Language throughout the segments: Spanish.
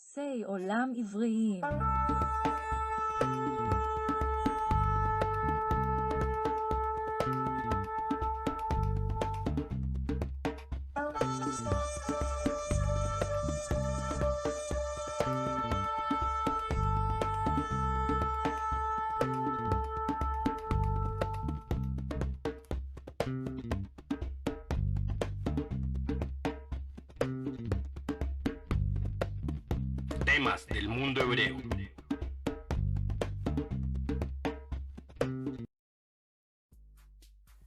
יחסי עולם עבריים. Temas del mundo hebreo.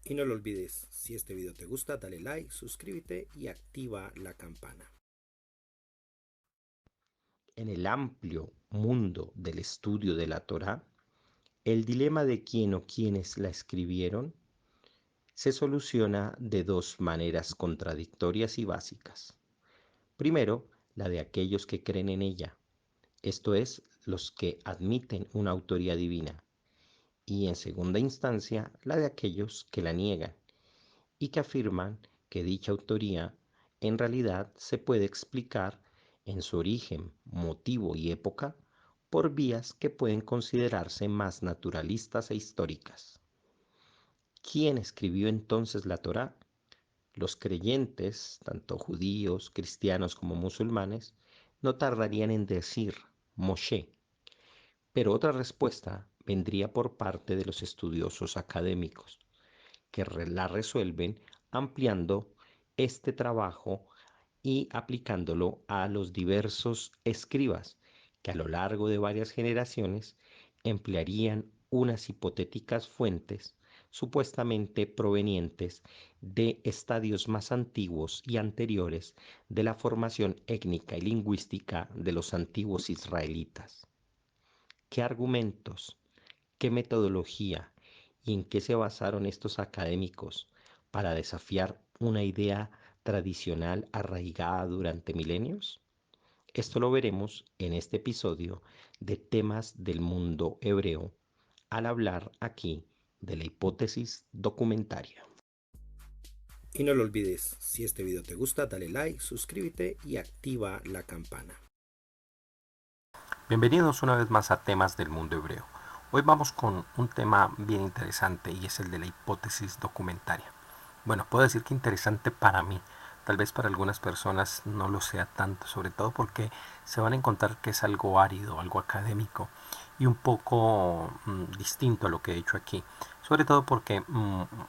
Y no lo olvides, si este video te gusta, dale like, suscríbete y activa la campana. En el amplio mundo del estudio de la Torá, el dilema de quién o quiénes la escribieron se soluciona de dos maneras contradictorias y básicas. Primero, la de aquellos que creen en ella, esto es, los que admiten una autoría divina, y en segunda instancia, la de aquellos que la niegan y que afirman que dicha autoría en realidad se puede explicar en su origen, motivo y época por vías que pueden considerarse más naturalistas e históricas. ¿Quién escribió entonces la Torá? Los creyentes, tanto judíos, cristianos como musulmanes, no tardarían en decir Moshe, pero otra respuesta vendría por parte de los estudiosos académicos, que la resuelven ampliando este trabajo y aplicándolo a los diversos escribas que a lo largo de varias generaciones emplearían unas hipotéticas fuentes supuestamente provenientes de estadios más antiguos y anteriores de la formación étnica y lingüística de los antiguos israelitas. ¿Qué argumentos, qué metodología y en qué se basaron estos académicos para desafiar una idea tradicional arraigada durante milenios? Esto lo veremos en este episodio de Temas del Mundo Hebreo, al hablar aquí de la hipótesis documentaria. Y no lo olvides, si este video te gusta, dale like, suscríbete y activa la campana. Bienvenidos una vez más a Temas del Mundo Hebreo. Hoy vamos con un tema bien interesante y es el de la hipótesis documentaria. Bueno, puedo decir que interesante para mí, tal vez para algunas personas no lo sea tanto, sobre todo porque se van a encontrar que es algo árido, algo académico y un poco distinto a lo que he hecho aquí. Sobre todo porque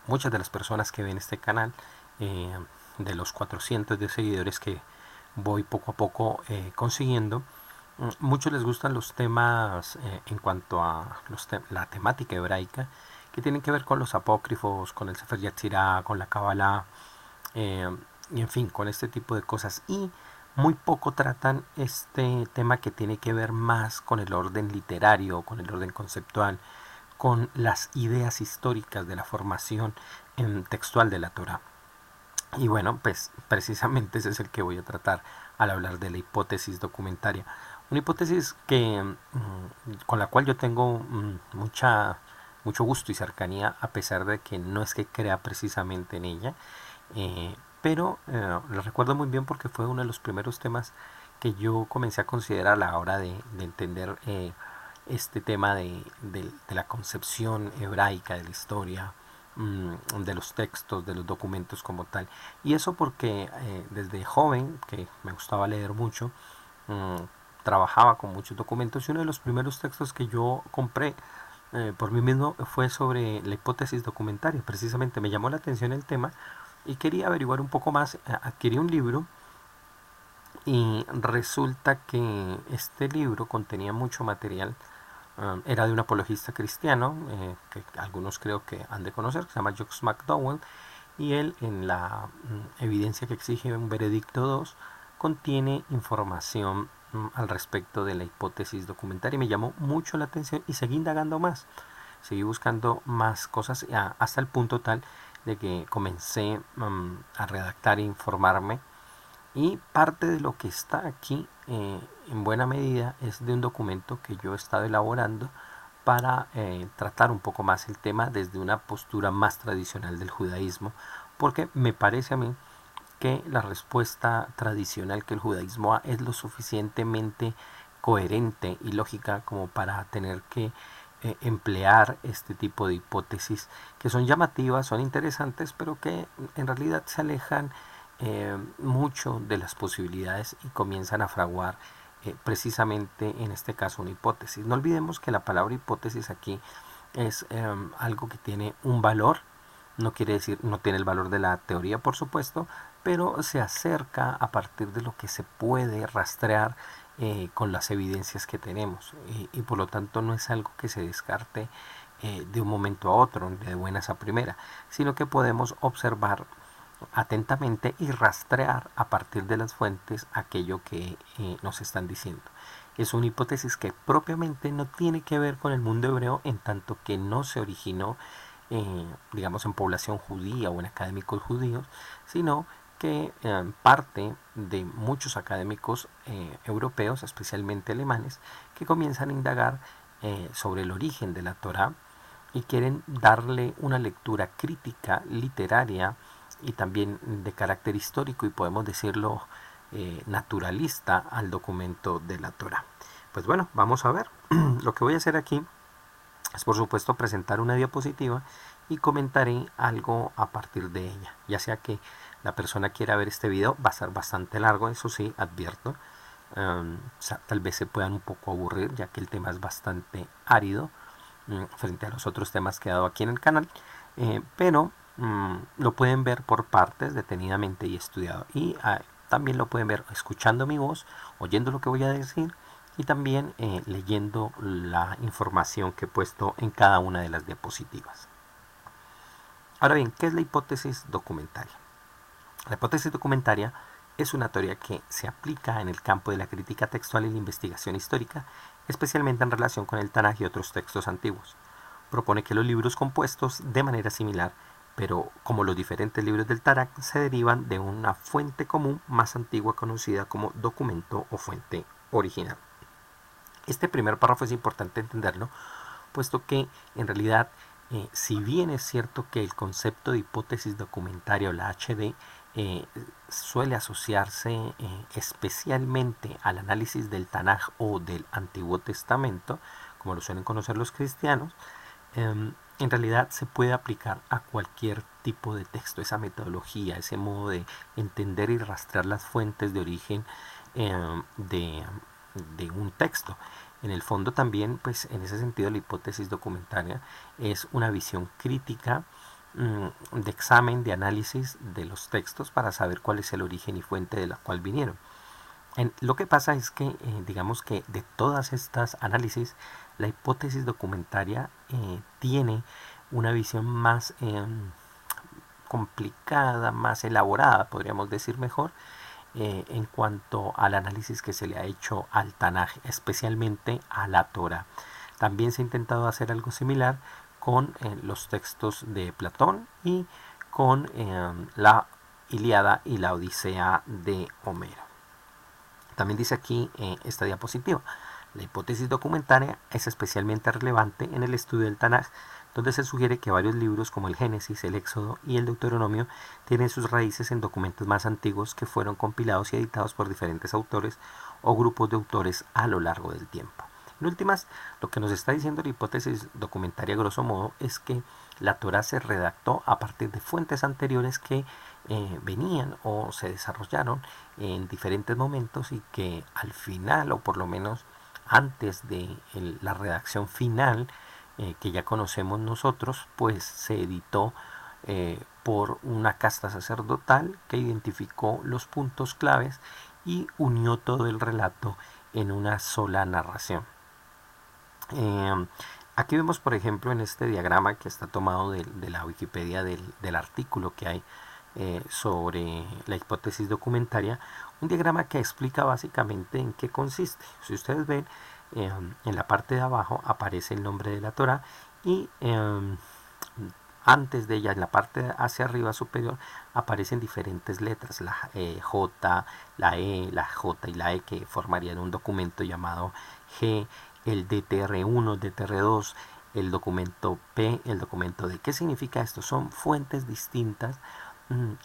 muchas de las personas que ven este canal, de los 400 de seguidores que voy poco a poco consiguiendo, muchos les gustan los temas en cuanto a la temática hebraica que tienen que ver con los apócrifos, con el Sefer Yetzirah, con la Kabbalah, y en fin, con este tipo de cosas. Y muy poco tratan este tema que tiene que ver más con el orden literario, con el orden conceptual, con las ideas históricas de la formación textual de la Torah. Y bueno, pues precisamente ese es el que voy a tratar al hablar de la hipótesis documentaria. Una hipótesis que con la cual yo tengo mucho gusto y cercanía, a pesar de que no es que crea precisamente en ella, pero lo recuerdo muy bien porque fue uno de los primeros temas que yo comencé a considerar a la hora de entender este tema de la concepción hebraica de la historia, de los textos, de los documentos como tal. Y eso porque desde joven, que me gustaba leer mucho, trabajaba con muchos documentos y uno de los primeros textos que yo compré por mí mismo fue sobre la hipótesis documentaria. Precisamente me llamó la atención el tema y quería averiguar un poco más. Adquirí un libro y resulta que este libro contenía mucho material. Era de un apologista cristiano que algunos creo que han de conocer, que se llama Jacques McDowell, y él en la evidencia que exige un veredicto 2 contiene información al respecto de la hipótesis documentaria y me llamó mucho la atención y seguí indagando más, seguí buscando más cosas hasta el punto tal de que comencé a redactar e informarme, y parte de lo que está aquí en buena medida es de un documento que yo he estado elaborando para tratar un poco más el tema desde una postura más tradicional del judaísmo, porque me parece a mí que la respuesta tradicional que el judaísmo da es lo suficientemente coherente y lógica como para tener que emplear este tipo de hipótesis que son llamativas, son interesantes, pero que en realidad se alejan mucho de las posibilidades y comienzan a fraguar precisamente en este caso una hipótesis. No olvidemos que la palabra hipótesis aquí es algo que tiene un valor, no quiere decir, no tiene el valor de la teoría, por supuesto, pero se acerca a partir de lo que se puede rastrear con las evidencias que tenemos, y por lo tanto no es algo que se descarte de un momento a otro, de buenas a primera, sino que podemos observar atentamente y rastrear a partir de las fuentes aquello que nos están diciendo. Es una hipótesis que propiamente no tiene que ver con el mundo hebreo, en tanto que no se originó digamos en población judía o en académicos judíos, sino que parte de muchos académicos europeos, especialmente alemanes, que comienzan a indagar sobre el origen de la Torá y quieren darle una lectura crítica, literaria y también de carácter histórico y podemos decirlo naturalista al documento de la Torá. Pues bueno, vamos a ver. Lo que voy a hacer aquí es por supuesto presentar una diapositiva y comentaré algo a partir de ella, ya sea que la persona quiera ver este video. Va a ser bastante largo, eso sí, advierto. Tal vez se puedan un poco aburrir, ya que el tema es bastante árido frente a los otros temas que he dado aquí en el canal, pero lo pueden ver por partes detenidamente y estudiado, y también lo pueden ver escuchando mi voz, oyendo lo que voy a decir y también leyendo la información que he puesto en cada una de las diapositivas. Ahora bien, ¿qué es la hipótesis documentaria? La hipótesis documentaria es una teoría que se aplica en el campo de la crítica textual y la investigación histórica, especialmente en relación con el Tanaj y otros textos antiguos. Propone que los libros compuestos de manera similar, pero como los diferentes libros del Tanaj, se derivan de una fuente común más antigua conocida como documento o fuente original. Este primer párrafo es importante entenderlo, puesto que en realidad, si bien es cierto que el concepto de hipótesis documentaria o la HD suele asociarse especialmente al análisis del Tanaj o del Antiguo Testamento, como lo suelen conocer los cristianos, en realidad se puede aplicar a cualquier tipo de texto. Esa metodología, ese modo de entender y rastrear las fuentes de origen de un texto. En el fondo también, pues en ese sentido, la hipótesis documentaria es una visión crítica de examen, de análisis de los textos para saber cuál es el origen y fuente de la cual vinieron. Lo que pasa es que, digamos que de todas estas análisis, la hipótesis documentaria tiene una visión más complicada, más elaborada, podríamos decir mejor, en cuanto al análisis que se le ha hecho al Tanaj, especialmente a la Torá. También se ha intentado hacer algo similar con los textos de Platón y con la Ilíada y la Odisea de Homero. También dice aquí esta diapositiva: la hipótesis documentaria es especialmente relevante en el estudio del Tanaj, donde se sugiere que varios libros como el Génesis, el Éxodo y el Deuteronomio tienen sus raíces en documentos más antiguos que fueron compilados y editados por diferentes autores o grupos de autores a lo largo del tiempo. En últimas, lo que nos está diciendo la hipótesis documentaria, grosso modo, es que la Torá se redactó a partir de fuentes anteriores que venían o se desarrollaron en diferentes momentos y que al final, o por lo menos antes de la redacción final que ya conocemos nosotros, pues se editó por una casta sacerdotal que identificó los puntos claves y unió todo el relato en una sola narración. Aquí vemos, por ejemplo, en este diagrama que está tomado de la Wikipedia del artículo que hay sobre la hipótesis documentaria, un diagrama que explica básicamente en qué consiste. Si ustedes ven, en la parte de abajo aparece el nombre de la Torá y antes de ella, en la parte hacia arriba superior, aparecen diferentes letras, la J, la E, la J y la E, que formarían un documento llamado G, el DTR1, DTR2, el documento P, el documento D. ¿Qué significa esto? Son fuentes distintas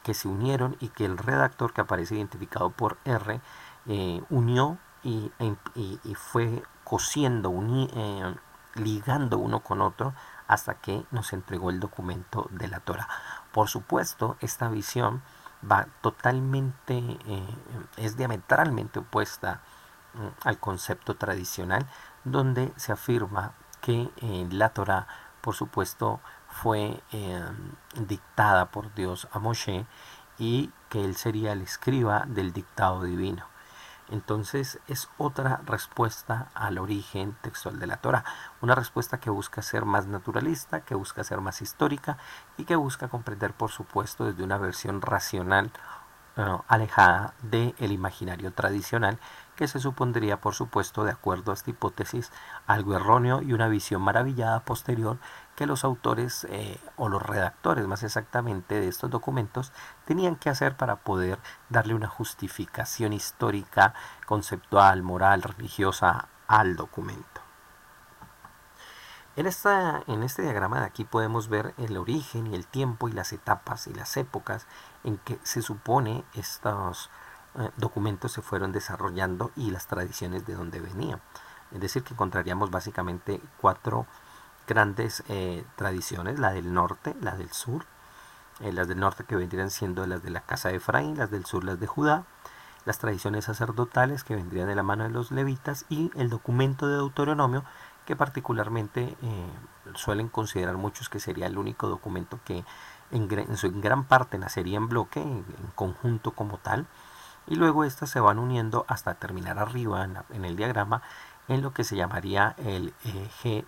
que se unieron y que el redactor, que aparece identificado por R, unió y fue cosiendo, ligando uno con otro hasta que nos entregó el documento de la Torá. Por supuesto, esta visión va totalmente, es diametralmente opuesta al concepto tradicional, donde se afirma que la Torá, por supuesto, fue dictada por Dios a Moshe y que él sería el escriba del dictado divino. Entonces es otra respuesta al origen textual de la Torá, una respuesta que busca ser más naturalista, que busca ser más histórica y que busca comprender, por supuesto, desde una versión racional, alejada del imaginario tradicional, que se supondría, por supuesto, de acuerdo a esta hipótesis, algo erróneo y una visión maravillada posterior que los autores o los redactores, más exactamente, de estos documentos tenían que hacer para poder darle una justificación histórica, conceptual, moral, religiosa al documento. En este diagrama de aquí podemos ver el origen y el tiempo y las etapas y las épocas en que se supone estos documentos se fueron desarrollando y las tradiciones de donde venían. Es decir, que encontraríamos básicamente 4 grandes tradiciones: la del norte, la del sur, las del norte que vendrían siendo las de la casa de Efraín, las del sur las de Judá, las tradiciones sacerdotales que vendrían de la mano de los levitas y el documento de Deuteronomio, que particularmente suelen considerar muchos que sería el único documento que en gran parte nacería en bloque, en conjunto como tal, y luego estas se van uniendo hasta terminar arriba en el diagrama en lo que se llamaría el JEPD.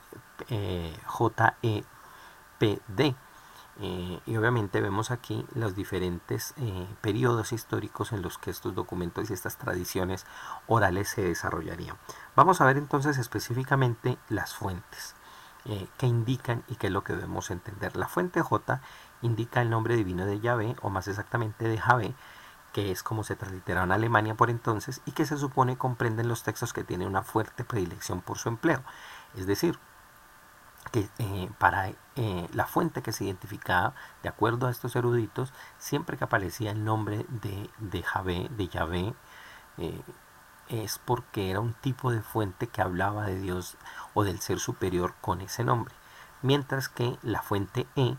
Y obviamente vemos aquí los diferentes periodos históricos en los que estos documentos y estas tradiciones orales se desarrollarían. Vamos a ver entonces específicamente las fuentes que indican y qué es lo que debemos entender. La fuente J indica el nombre divino de Yahvé, o más exactamente de Javé, que es como se transliteraba en Alemania por entonces y que se supone comprenden los textos que tienen una fuerte predilección por su empleo. Es decir, que para la fuente que se identificaba, de acuerdo a estos eruditos, siempre que aparecía el nombre de Yahvé, es porque era un tipo de fuente que hablaba de Dios o del ser superior con ese nombre. Mientras que la fuente E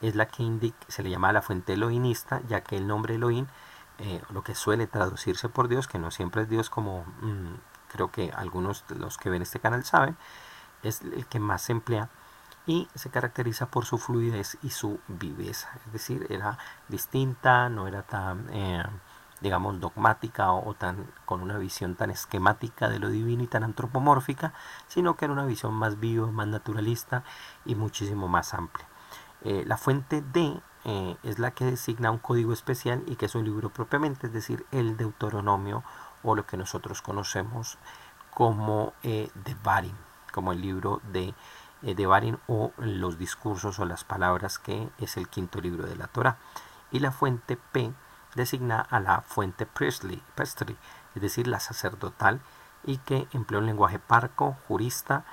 es la que se le llama la fuente elohimista, ya que el nombre Elohim, lo que suele traducirse por Dios, que no siempre es Dios como creo que algunos de los que ven este canal saben, es el que más se emplea y se caracteriza por su fluidez y su viveza. Es decir, era distinta, no era tan, digamos, dogmática o tan con una visión tan esquemática de lo divino y tan antropomórfica, sino que era una visión más viva, más naturalista y muchísimo más amplia. La fuente D es la que designa un código especial y que es un libro propiamente, es decir, el Deuteronomio, o lo que nosotros conocemos como Devarim, como el libro de Devarim o los discursos o las palabras, que es el 5.º libro de la Torá. Y la fuente P designa a la fuente priestly, es decir, la sacerdotal, y que emplea un lenguaje parco, jurista,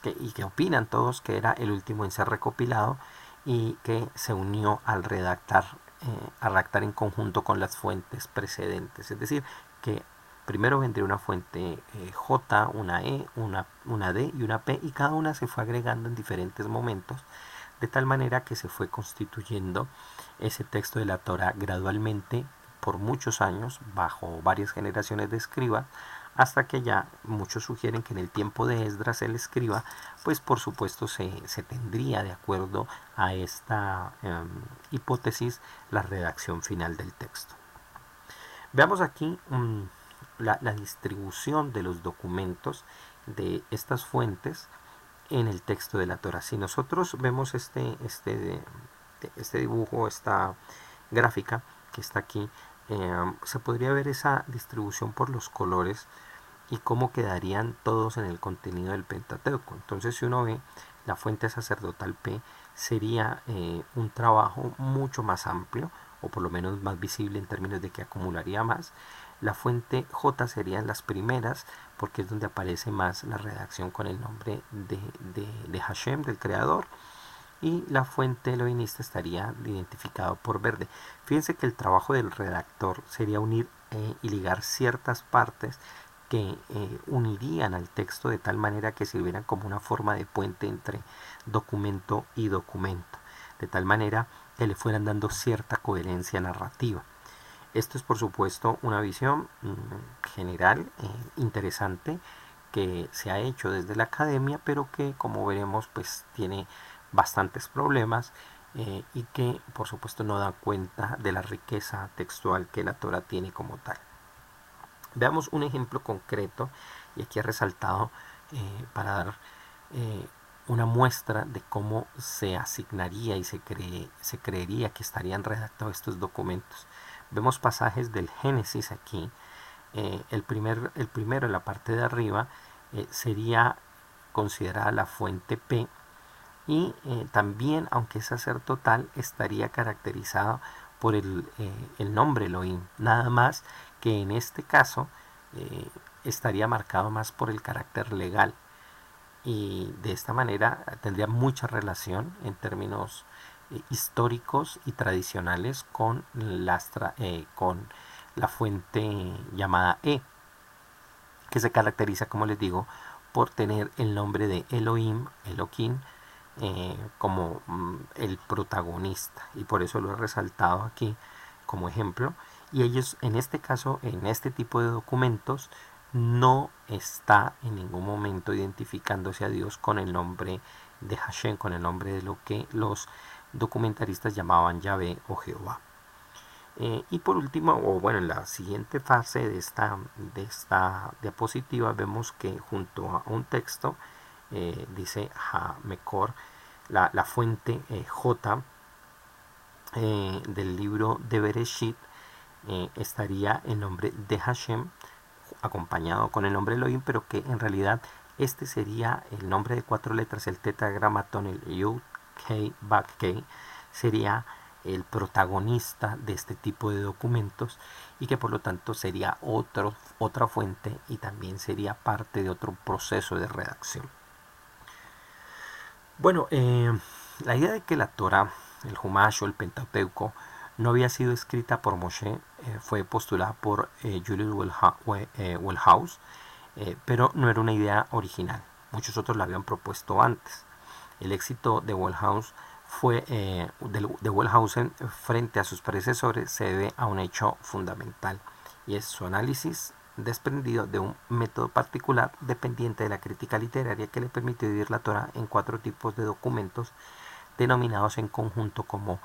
y que opinan todos que era el último en ser recopilado y que se unió al redactar en conjunto con las fuentes precedentes. Es decir, que primero vendría una fuente J, una E, una D y una P, y cada una se fue agregando en diferentes momentos, de tal manera que se fue constituyendo ese texto de la Torá gradualmente por muchos años, bajo varias generaciones de escribas, hasta que ya muchos sugieren que en el tiempo de Esdras el escriba, pues por supuesto se tendría, de acuerdo a esta hipótesis, la redacción final del texto. Veamos aquí la distribución de los documentos de estas fuentes en el texto de la Torá. Si nosotros vemos este dibujo, esta gráfica que está aquí, se podría ver esa distribución por los colores y cómo quedarían todos en el contenido del Pentateuco. Entonces, si uno ve la fuente sacerdotal P, sería un trabajo mucho más amplio, o por lo menos más visible en términos de que acumularía más. La fuente J serían las primeras, porque es donde aparece más la redacción con el nombre de Hashem, del creador. y la fuente eloísta estaría identificado por verde. Fíjense que el trabajo del redactor sería unir y ligar ciertas partes que unirían al texto de tal manera que sirvieran como una forma de puente entre documento y documento, de tal manera que le fueran dando cierta coherencia narrativa. Esto es por supuesto una visión general interesante que se ha hecho desde la academia, pero que como veremos pues tiene bastantes problemas y que por supuesto no da cuenta de la riqueza textual que la Torá tiene como tal. Veamos un ejemplo concreto, y aquí he resaltado para dar una muestra de cómo se asignaría y se creería que estarían redactados estos documentos. Vemos pasajes del Génesis aquí. El primero en la parte de arriba sería considerada la fuente P, y también, aunque es sacerdotal, estaría caracterizado por el nombre Elohim, nada más que en este caso estaría marcado más por el carácter legal, y de esta manera tendría mucha relación en términos históricos y tradicionales con la fuente llamada E, que se caracteriza, como les digo, por tener el nombre de Elohim, Elohim, como el protagonista, y por eso lo he resaltado aquí como ejemplo. Y ellos, en este caso, en este tipo de documentos, no está en ningún momento identificándose a Dios con el nombre de Hashem, con el nombre de lo que los documentaristas llamaban Yahvé o Jehová. Y por último, o bueno, en la siguiente fase de esta diapositiva vemos que junto a un texto dice Hamekor, la fuente J del libro de Bereshit, estaría el nombre de Hashem acompañado con el nombre Elohim, pero que en realidad este sería el nombre de 4 letras, el tetragramatón, el Yud Kei Bak Kei, sería el protagonista de este tipo de documentos, y que por lo tanto sería otra fuente y también sería parte de otro proceso de redacción. Bueno, la idea de que la Torá, el Humash o el Pentateuco no había sido escrita por Moshe fue postulada por Julius Wellhouse, pero no era una idea original. Muchos otros la habían propuesto antes. El éxito de Wellhouse de Wellhausen frente a sus predecesores se debe a un hecho fundamental, y es su análisis desprendido de un método particular dependiente de la crítica literaria, que le permitió dividir la Torá en 4 tipos de documentos denominados en conjunto como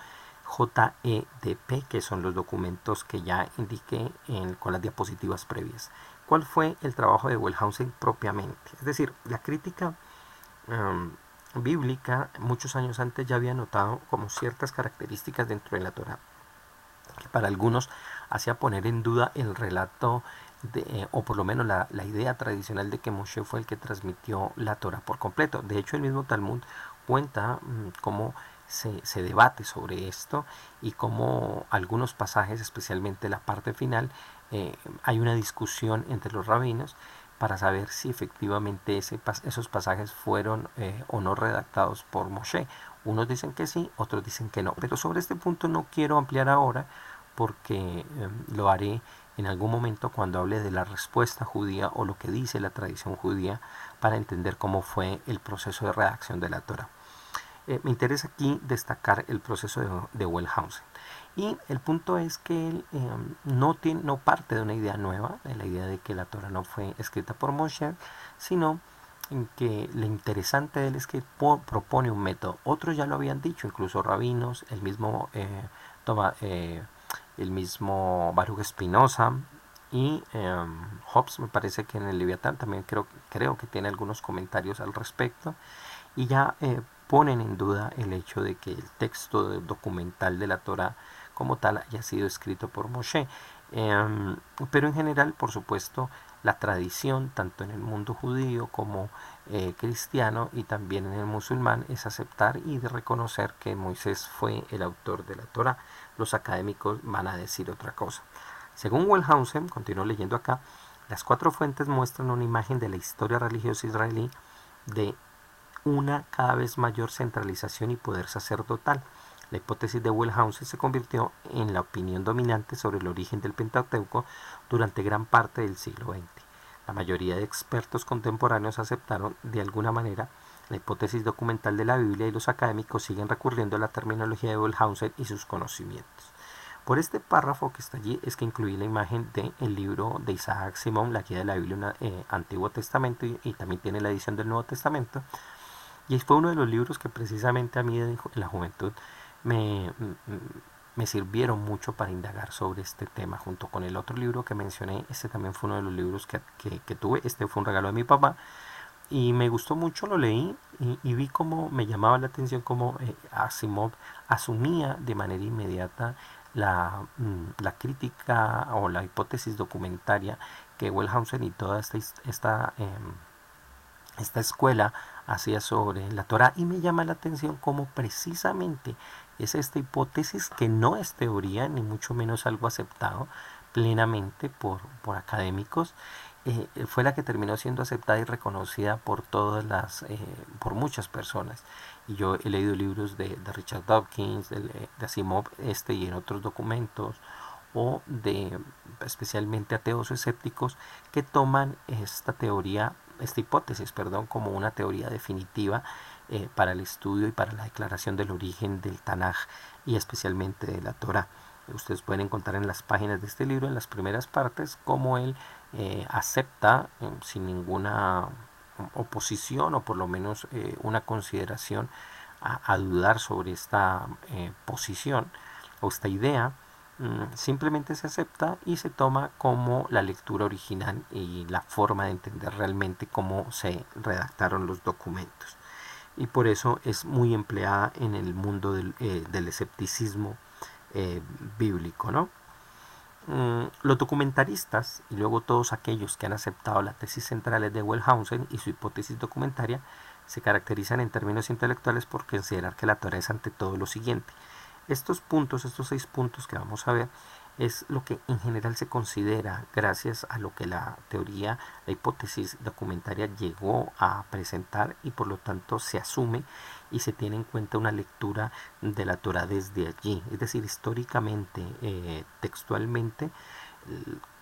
JEDP, que son los documentos que ya indiqué con las diapositivas previas. ¿Cuál fue el trabajo de Wellhausen propiamente? Es decir, la crítica bíblica muchos años antes ya había notado como ciertas características dentro de la Torá que para algunos hacía poner en duda el relato o por lo menos la idea tradicional de que Moshe fue el que transmitió la Torá por completo. De hecho, el mismo Talmud cuenta cómo se debate sobre esto, y cómo algunos pasajes, especialmente la parte final, hay una discusión entre los rabinos para saber si efectivamente esos pasajes fueron o no redactados por Moshe. Unos dicen que sí, otros dicen que no. Pero sobre este punto no quiero ampliar ahora, porque lo haré en algún momento cuando hable de la respuesta judía o lo que dice la tradición judía, para entender cómo fue el proceso de redacción de la Torá. Me interesa aquí destacar el proceso de Wellhausen. Y el punto es que él no parte de una idea nueva, de la idea de que la Torá no fue escrita por Moshe, sino en que lo interesante de él es que propone un método. Otros ya lo habían dicho, incluso rabinos, el mismo Baruch Spinoza, y Hobbes, me parece que en el Leviatán también creo que tiene algunos comentarios al respecto, y ya ponen en duda el hecho de que el texto documental de la Torá como tal haya sido escrito por Moshe. Pero en general, por supuesto, la tradición, tanto en el mundo judío como cristiano y también en el musulmán, es aceptar y de reconocer que Moisés fue el autor de la Torá. Los académicos van a decir otra cosa. Según Wellhausen, continúo leyendo acá, las 4 fuentes muestran una imagen de la historia religiosa israelí de una cada vez mayor centralización y poder sacerdotal. La hipótesis de Wellhausen se convirtió en la opinión dominante sobre el origen del Pentateuco durante gran parte del siglo XX. La mayoría de expertos contemporáneos aceptaron de alguna manera la hipótesis documental de la Biblia y los académicos siguen recurriendo a la terminología de Wellhausen y sus conocimientos. Por este párrafo que está allí es que incluí la imagen del libro de Isaac Simon, la guía de la Biblia Antiguo Testamento, y también tiene la edición del Nuevo Testamento. Y fue uno de los libros que precisamente a mí en la juventud me sirvieron mucho para indagar sobre este tema, junto con el otro libro que mencioné. Este también fue uno de los libros que tuve. Este fue un regalo de mi papá y me gustó mucho, lo leí y vi cómo me llamaba la atención cómo Asimov asumía de manera inmediata la crítica o la hipótesis documentaria que Wellhausen y toda esta escuela hacía sobre la Torá, y me llama la atención cómo precisamente es esta hipótesis, que no es teoría ni mucho menos algo aceptado plenamente por académicos, fue la que terminó siendo aceptada y reconocida por por muchas personas. Y yo he leído libros de Richard Dawkins, de Asimov, y en otros documentos, o de especialmente ateos o escépticos que toman esta hipótesis, como una teoría definitiva para el estudio y para la declaración del origen del Tanaj y especialmente de la Torá. Ustedes pueden encontrar en las páginas de este libro, en las primeras partes, cómo él acepta sin ninguna oposición o por lo menos una consideración a dudar sobre esta posición o esta idea. Simplemente se acepta y se toma como la lectura original y la forma de entender realmente cómo se redactaron los documentos. Y por eso es muy empleada en el mundo del escepticismo bíblico, ¿no? Los documentaristas y luego todos aquellos que han aceptado las tesis centrales de Wellhausen y su hipótesis documentaria se caracterizan en términos intelectuales por considerar que la Torá es ante todo lo siguiente. Estos 6 puntos que vamos a ver, es lo que en general se considera, gracias a lo que la hipótesis documentaria llegó a presentar, y por lo tanto se asume y se tiene en cuenta una lectura de la Torá desde allí. Es decir, históricamente, textualmente,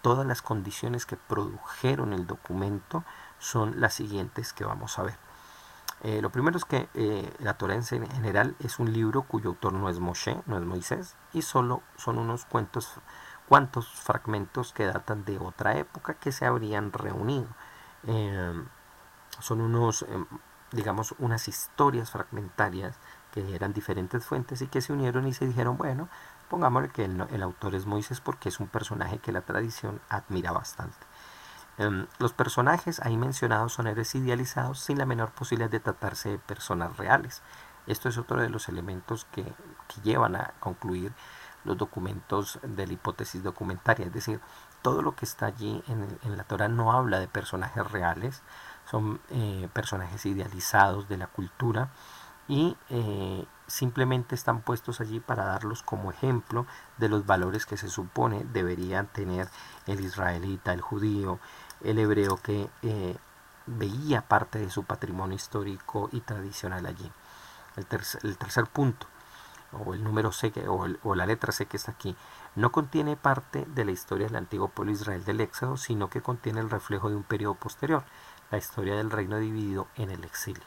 todas las condiciones que produjeron el documento son las siguientes que vamos a ver. Lo primero es que la Torá en general es un libro cuyo autor no es Moshe, no es Moisés, y solo son unos cuantos fragmentos que datan de otra época que se habrían reunido. Son unas historias fragmentarias que eran diferentes fuentes y que se unieron y se dijeron, bueno, pongámosle que el autor es Moisés porque es un personaje que la tradición admira bastante. Los personajes ahí mencionados son seres idealizados sin la menor posibilidad de tratarse de personas reales. Esto es otro de los elementos que llevan a concluir los documentos de la hipótesis documentaria. Es decir, todo lo que está allí en la Torá no habla de personajes reales, son personajes idealizados de la cultura y simplemente están puestos allí para darlos como ejemplo de los valores que se supone deberían tener el israelita, el judío, el hebreo, que veía parte de su patrimonio histórico y tradicional allí. El tercer punto, o el número C, o la letra C que está aquí, no contiene parte de la historia del antiguo pueblo de Israel del Éxodo, sino que contiene el reflejo de un periodo posterior, la historia del reino dividido en el exilio.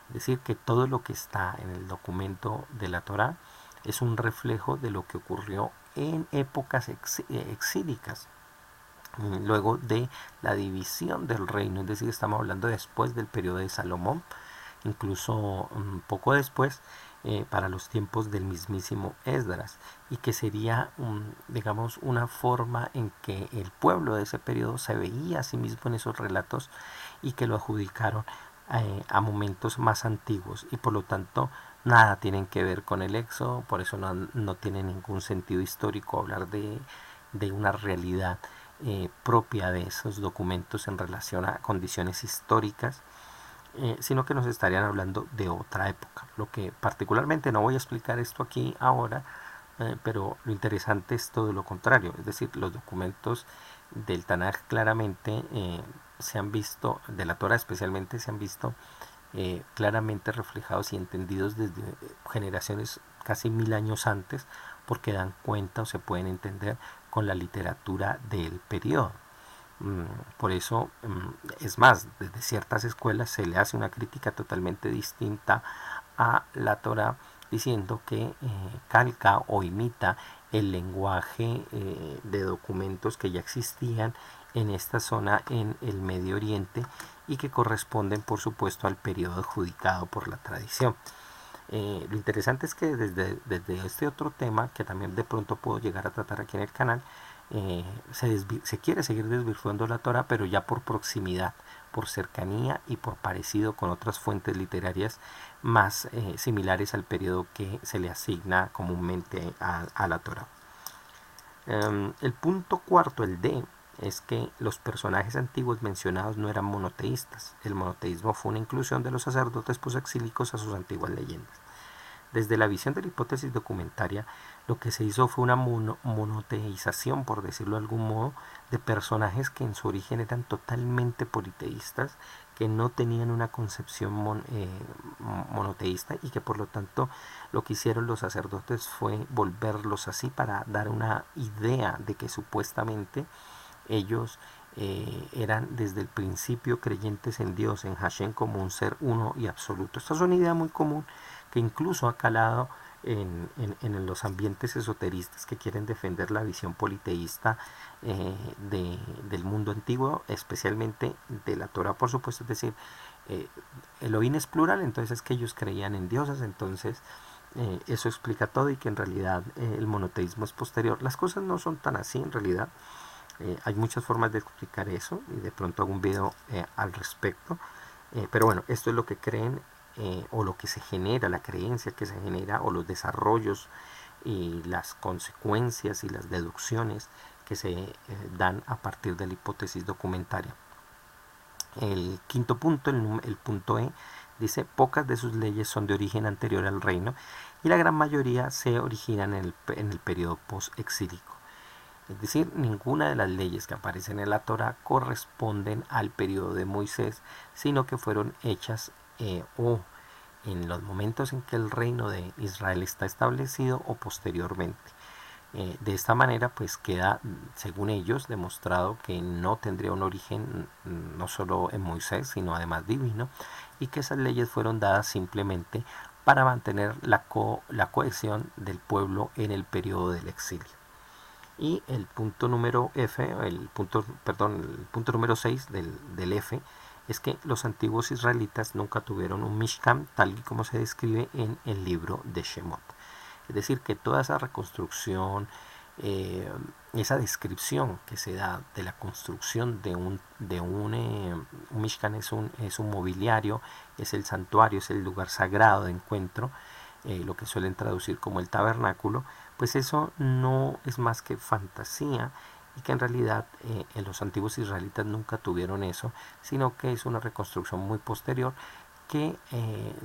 Es decir, que todo lo que está en el documento de la Torá es un reflejo de lo que ocurrió en épocas exílicas, luego de la división del reino. Es decir, estamos hablando después del periodo de Salomón, incluso un poco después, para los tiempos del mismísimo Esdras, y que sería una forma en que el pueblo de ese periodo se veía a sí mismo en esos relatos y que lo adjudicaron a momentos más antiguos, y por lo tanto nada tienen que ver con el Éxodo. Por eso no tiene ningún sentido histórico hablar de una realidad propia de esos documentos en relación a condiciones históricas, sino que nos estarían hablando de otra época. Lo que particularmente, no voy a explicar esto aquí ahora, pero lo interesante es todo lo contrario. Es decir, los documentos del Tanaj claramente se han visto, de la Torah especialmente, se han visto claramente reflejados y entendidos desde generaciones casi 1000 años antes, porque dan cuenta o se pueden entender con la literatura del periodo. Por eso, es más, desde ciertas escuelas se le hace una crítica totalmente distinta a la Torá, diciendo que calca o imita el lenguaje de documentos que ya existían en esta zona en el Medio Oriente y que corresponden, por supuesto, al periodo adjudicado por la tradición. Lo interesante es que desde este otro tema, que también de pronto puedo llegar a tratar aquí en el canal, se quiere seguir desvirtuando la Torá, pero ya por proximidad, por cercanía y por parecido con otras fuentes literarias más similares al periodo que se le asigna comúnmente a la Torá. El punto cuarto, el D, es que los personajes antiguos mencionados no eran monoteístas. El monoteísmo fue una inclusión de los sacerdotes posexílicos a sus antiguas leyendas. Desde la visión de la hipótesis documentaria, lo que se hizo fue una monoteización, por decirlo de algún modo, de personajes que en su origen eran totalmente politeístas, que no tenían una concepción monoteísta y que por lo tanto lo que hicieron los sacerdotes fue volverlos así para dar una idea de que supuestamente ellos eran desde el principio creyentes en Dios, en Hashem como un ser uno y absoluto. Esta es una idea muy común que incluso ha calado en los ambientes esoteristas que quieren defender la visión politeísta del mundo antiguo, especialmente de la Torah, por supuesto. Es decir, Elohim es plural, entonces es que ellos creían en dioses, entonces eso explica todo y que en realidad el monoteísmo es posterior. Las cosas no son tan así en realidad. Hay muchas formas de explicar eso y de pronto hago un video al respecto. Pero bueno, esto es lo que creen o lo que se genera, la creencia que se genera o los desarrollos y las consecuencias y las deducciones que se dan a partir de la hipótesis documentaria. El quinto punto, el punto E, dice: pocas de sus leyes son de origen anterior al reino y la gran mayoría se originan en el periodo post-exílico. Es decir, ninguna de las leyes que aparecen en la Torá corresponden al periodo de Moisés, sino que fueron hechas o en los momentos en que el reino de Israel está establecido o posteriormente. De esta manera pues queda, según ellos, demostrado que no tendría un origen no solo en Moisés, sino además divino, y que esas leyes fueron dadas simplemente para mantener la cohesión del pueblo en el periodo del exilio. Y el punto número F, el punto número 6 del F, es que los antiguos israelitas nunca tuvieron un Mishkan tal y como se describe en el libro de Shemot. Es decir, que toda esa reconstrucción, esa descripción que se da de la construcción de un Mishkan es un mobiliario, es el santuario, es el lugar sagrado de encuentro, lo que suelen traducir como el tabernáculo, pues eso no es más que fantasía y que en realidad en los antiguos israelitas nunca tuvieron eso, sino que es una reconstrucción muy posterior que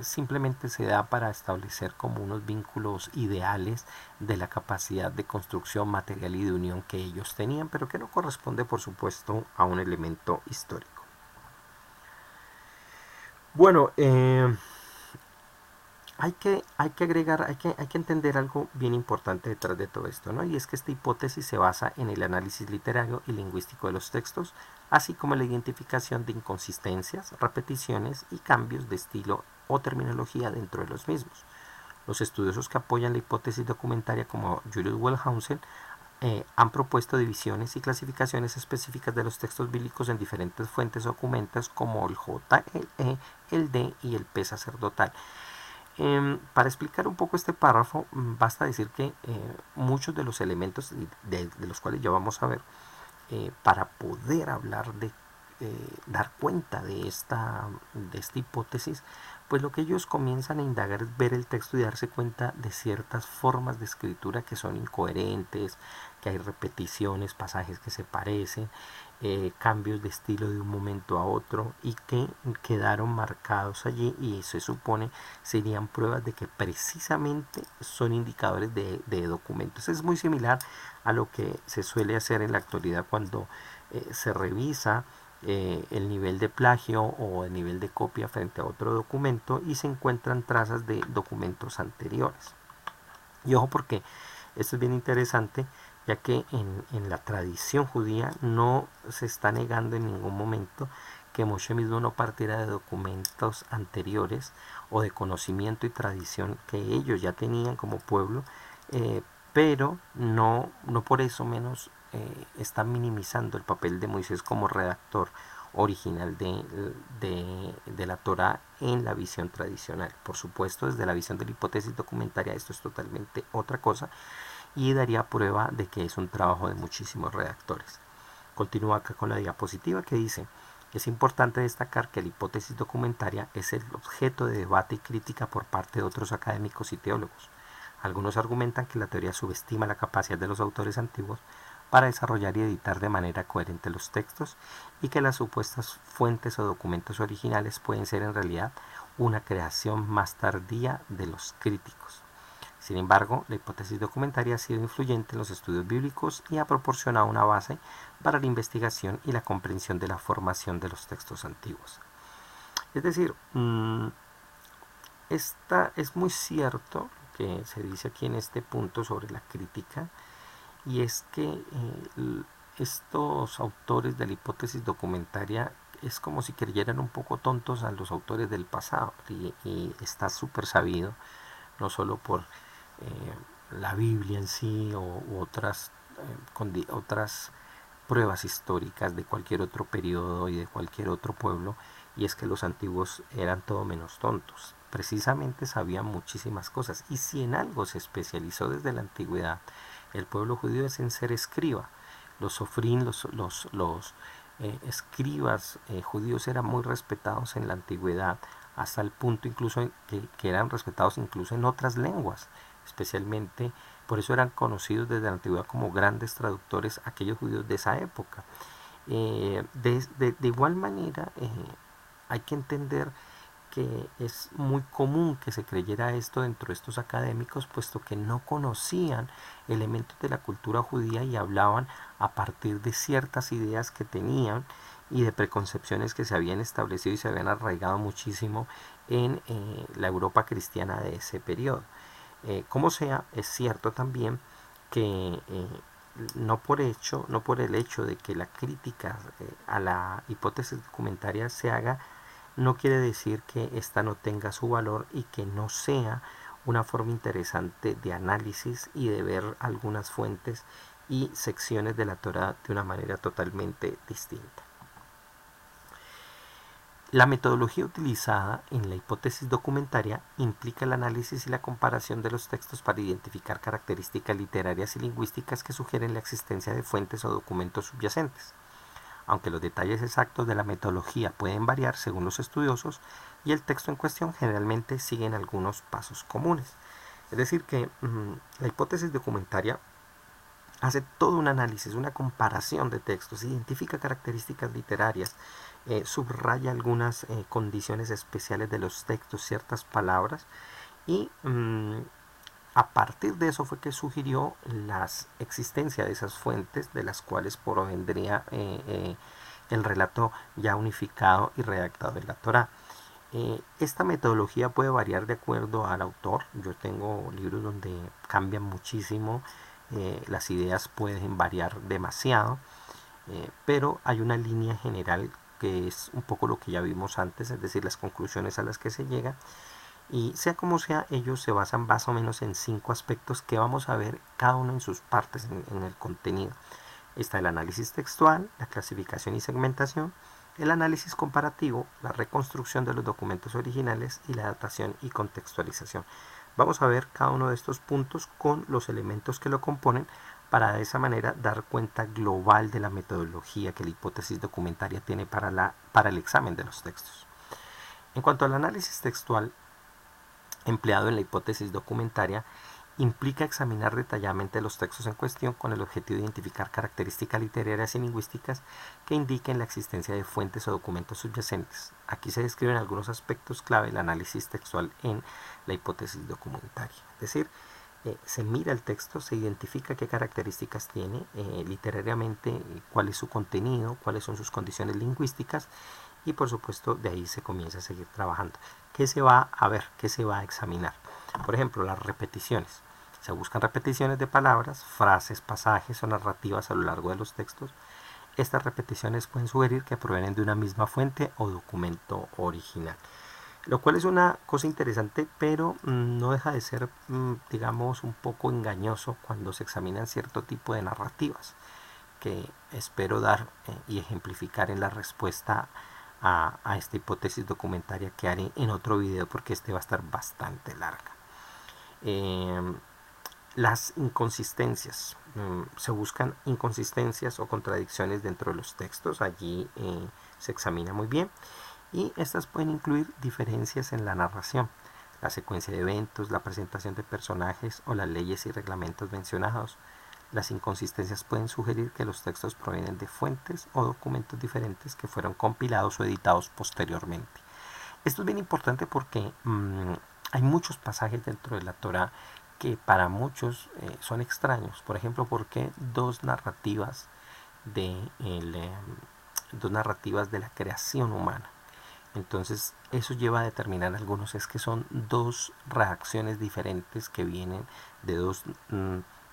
simplemente se da para establecer como unos vínculos ideales de la capacidad de construcción material y de unión que ellos tenían, pero que no corresponde, por supuesto, a un elemento histórico. Bueno, hay que agregar, hay que entender algo bien importante detrás de todo esto, ¿no? Y es que esta hipótesis se basa en el análisis literario y lingüístico de los textos, así como en la identificación de inconsistencias, repeticiones y cambios de estilo o terminología dentro de los mismos. Los estudiosos que apoyan la hipótesis documentaria, como Julius Wellhausen, han propuesto divisiones y clasificaciones específicas de los textos bíblicos en diferentes fuentes documentas, como el J, el E, el D y el P sacerdotal. Para explicar un poco este párrafo, basta decir que muchos de los elementos de los cuales ya vamos a ver, para poder hablar de dar cuenta de esta hipótesis, pues lo que ellos comienzan a indagar es ver el texto y darse cuenta de ciertas formas de escritura que son incoherentes, que hay repeticiones, pasajes que se parecen, cambios de estilo de un momento a otro y que quedaron marcados allí y se supone serían pruebas de que precisamente son indicadores de documentos. Es muy similar a lo que se suele hacer en la actualidad cuando se revisa el nivel de plagio o el nivel de copia frente a otro documento y se encuentran trazas de documentos anteriores. Y ojo porque esto es bien interesante, ya que en la tradición judía no se está negando en ningún momento que Moshe mismo no partiera de documentos anteriores o de conocimiento y tradición que ellos ya tenían como pueblo, pero no por eso menos están minimizando el papel de Moisés como redactor original de la Torá en la visión tradicional. Por supuesto, desde la visión de la hipótesis documentaria esto es totalmente otra cosa y daría prueba de que es un trabajo de muchísimos redactores. Continúa acá con la diapositiva que dice: es importante destacar que la hipótesis documentaria es el objeto de debate y crítica por parte de otros académicos y teólogos. Algunos argumentan que la teoría subestima la capacidad de los autores antiguos para desarrollar y editar de manera coherente los textos y que las supuestas fuentes o documentos originales pueden ser en realidad una creación más tardía de los críticos. Sin embargo, la hipótesis documentaria ha sido influyente en los estudios bíblicos y ha proporcionado una base para la investigación y la comprensión de la formación de los textos antiguos. Es decir, es muy cierto lo que se dice aquí en este punto sobre la crítica, y es que estos autores de la hipótesis documentaria es como si creyeran un poco tontos a los autores del pasado, y está súper sabido, no solo por la Biblia en sí u otras pruebas históricas de cualquier otro periodo y de cualquier otro pueblo, y es que los antiguos eran todo menos tontos. Precisamente sabían muchísimas cosas, y si en algo se especializó desde la antigüedad el pueblo judío es en ser escriba. Los sofrín, los escribas judíos eran muy respetados en la antigüedad, hasta el punto incluso que eran respetados incluso en otras lenguas, especialmente por eso eran conocidos desde la antigüedad como grandes traductores aquellos judíos de esa época. De igual manera hay que entender que es muy común que se creyera esto dentro de estos académicos, puesto que no conocían elementos de la cultura judía y hablaban a partir de ciertas ideas que tenían y de preconcepciones que se habían establecido y se habían arraigado muchísimo en la Europa cristiana de ese periodo. Como sea, es cierto también que no por el hecho de que la crítica a la hipótesis documentaria se haga, no quiere decir que ésta no tenga su valor y que no sea una forma interesante de análisis y de ver algunas fuentes y secciones de la Torá de una manera totalmente distinta. La metodología utilizada en la hipótesis documentaria implica el análisis y la comparación de los textos para identificar características literarias y lingüísticas que sugieren la existencia de fuentes o documentos subyacentes, aunque los detalles exactos de la metodología pueden variar según los estudiosos, y el texto en cuestión generalmente sigue algunos pasos comunes. Es decir que la hipótesis documentaria hace todo un análisis, una comparación de textos, identifica características literarias, subraya algunas condiciones especiales de los textos, ciertas palabras, y a partir de eso fue que sugirió la existencia de esas fuentes de las cuales provendría el relato ya unificado y redactado de la Torá. Esta metodología puede variar de acuerdo al autor. Yo tengo libros donde cambian muchísimo, las ideas pueden variar demasiado, pero hay una línea general que es un poco lo que ya vimos antes, es decir, las conclusiones a las que se llega. Y sea como sea, ellos se basan más o menos en 5 aspectos que vamos a ver cada uno en sus partes en el contenido. Está el análisis textual, la clasificación y segmentación, el análisis comparativo, la reconstrucción de los documentos originales y la datación y contextualización. Vamos a ver cada uno de estos puntos con los elementos que lo componen para de esa manera dar cuenta global de la metodología que la hipótesis documentaria tiene para el examen de los textos. En cuanto al análisis textual empleado en la hipótesis documentaria, implica examinar detalladamente los textos en cuestión con el objetivo de identificar características literarias y lingüísticas que indiquen la existencia de fuentes o documentos subyacentes. Aquí se describen algunos aspectos clave del análisis textual en la hipótesis documentaria. Es decir, se mira el texto, se identifica qué características tiene literariamente, cuál es su contenido, cuáles son sus condiciones lingüísticas, y por supuesto de ahí se comienza a seguir trabajando. ¿Qué se va a ver? ¿Qué se va a examinar? Por ejemplo, las repeticiones. Se buscan repeticiones de palabras, frases, pasajes o narrativas a lo largo de los textos. Estas repeticiones pueden sugerir que provienen de una misma fuente o documento original, lo cual es una cosa interesante, pero no deja de ser, digamos, un poco engañoso cuando se examinan cierto tipo de narrativas, que espero dar y ejemplificar en la respuesta a esta hipótesis documentaria que haré en otro video, porque este va a estar bastante larga. Las inconsistencias. Se buscan inconsistencias o contradicciones dentro de los textos. Allí se examina muy bien. Y estas pueden incluir diferencias en la narración, la secuencia de eventos, la presentación de personajes o las leyes y reglamentos mencionados. Las inconsistencias pueden sugerir que los textos provienen de fuentes o documentos diferentes que fueron compilados o editados posteriormente. Esto es bien importante porque hay muchos pasajes dentro de la Torá que para muchos son extraños. Por ejemplo, ¿por qué dos narrativas de la creación humana? Entonces eso lleva a determinar algunos, es que son dos reacciones diferentes que vienen de dos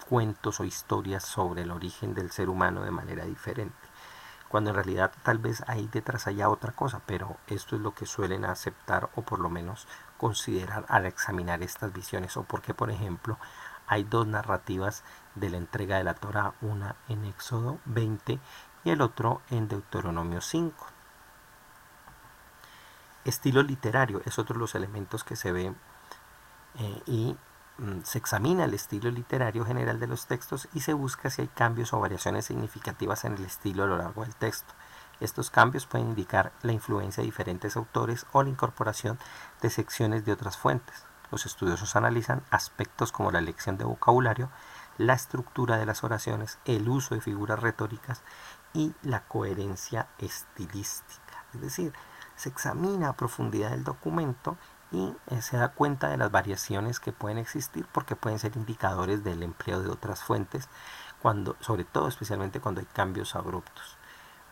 cuentos o historias sobre el origen del ser humano de manera diferente, cuando en realidad tal vez ahí detrás haya otra cosa, pero esto es lo que suelen aceptar o por lo menos considerar al examinar estas visiones. O porque, por ejemplo, hay dos narrativas de la entrega de la Torá, una en Éxodo 20 y el otro en Deuteronomio 5. Estilo literario es otro de los elementos que se ve y se examina el estilo literario general de los textos y se busca si hay cambios o variaciones significativas en el estilo a lo largo del texto. Estos cambios pueden indicar la influencia de diferentes autores o la incorporación de secciones de otras fuentes. Los estudiosos analizan aspectos como la elección de vocabulario, la estructura de las oraciones, el uso de figuras retóricas y la coherencia estilística. Es decir, se examina a profundidad el documento y se da cuenta de las variaciones que pueden existir, porque pueden ser indicadores del empleo de otras fuentes, sobre todo especialmente cuando hay cambios abruptos.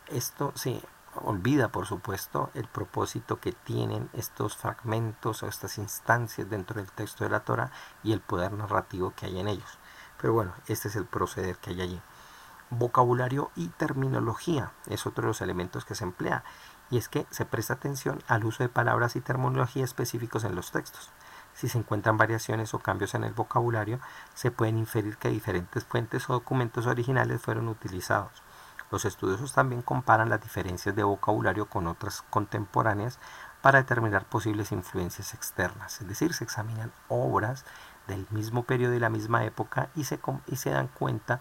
Esto se olvida, por supuesto, el propósito que tienen estos fragmentos o estas instancias dentro del texto de la Torá y el poder narrativo que hay en ellos. Pero bueno, este es el proceder que hay allí. Vocabulario y terminología es otro de los elementos que se emplea, y es que se presta atención al uso de palabras y terminología específicos en los textos. Si se encuentran variaciones o cambios en el vocabulario, se pueden inferir que diferentes fuentes o documentos originales fueron utilizados. Los estudiosos también comparan las diferencias de vocabulario con otras contemporáneas para determinar posibles influencias externas. Es decir, se examinan obras del mismo periodo y la misma época y se dan cuenta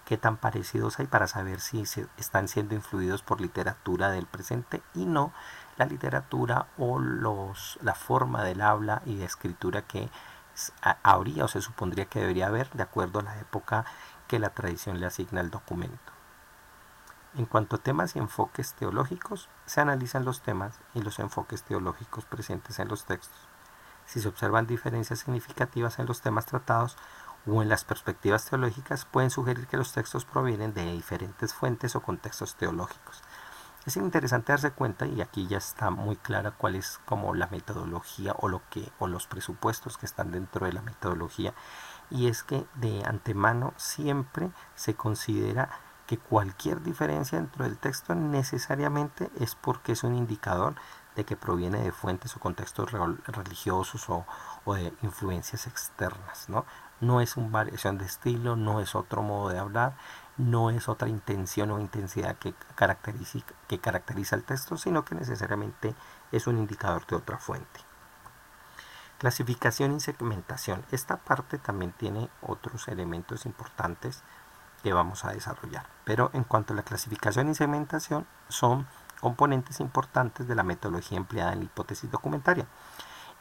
qué tan parecidos hay, para saber si están siendo influidos por literatura del presente y no la literatura o la forma del habla y de escritura que habría o se supondría que debería haber de acuerdo a la época que la tradición le asigna al documento. En cuanto a temas y enfoques teológicos, se analizan los temas y los enfoques teológicos presentes en los textos. Si se observan diferencias significativas en los temas tratados o en las perspectivas teológicas, pueden sugerir que los textos provienen de diferentes fuentes o contextos teológicos. Es interesante darse cuenta, y aquí ya está muy clara cuál es como la metodología o los presupuestos que están dentro de la metodología, y es que de antemano siempre se considera que cualquier diferencia dentro del texto necesariamente es porque es un indicador de que proviene de fuentes o contextos religiosos o de influencias externas, ¿no? No es una variación de estilo, no es otro modo de hablar, no es otra intención o intensidad que caracteriza el texto, sino que necesariamente es un indicador de otra fuente. Clasificación y segmentación. Esta parte también tiene otros elementos importantes que vamos a desarrollar. Pero en cuanto a la clasificación y segmentación, son componentes importantes de la metodología empleada en la hipótesis documentaria.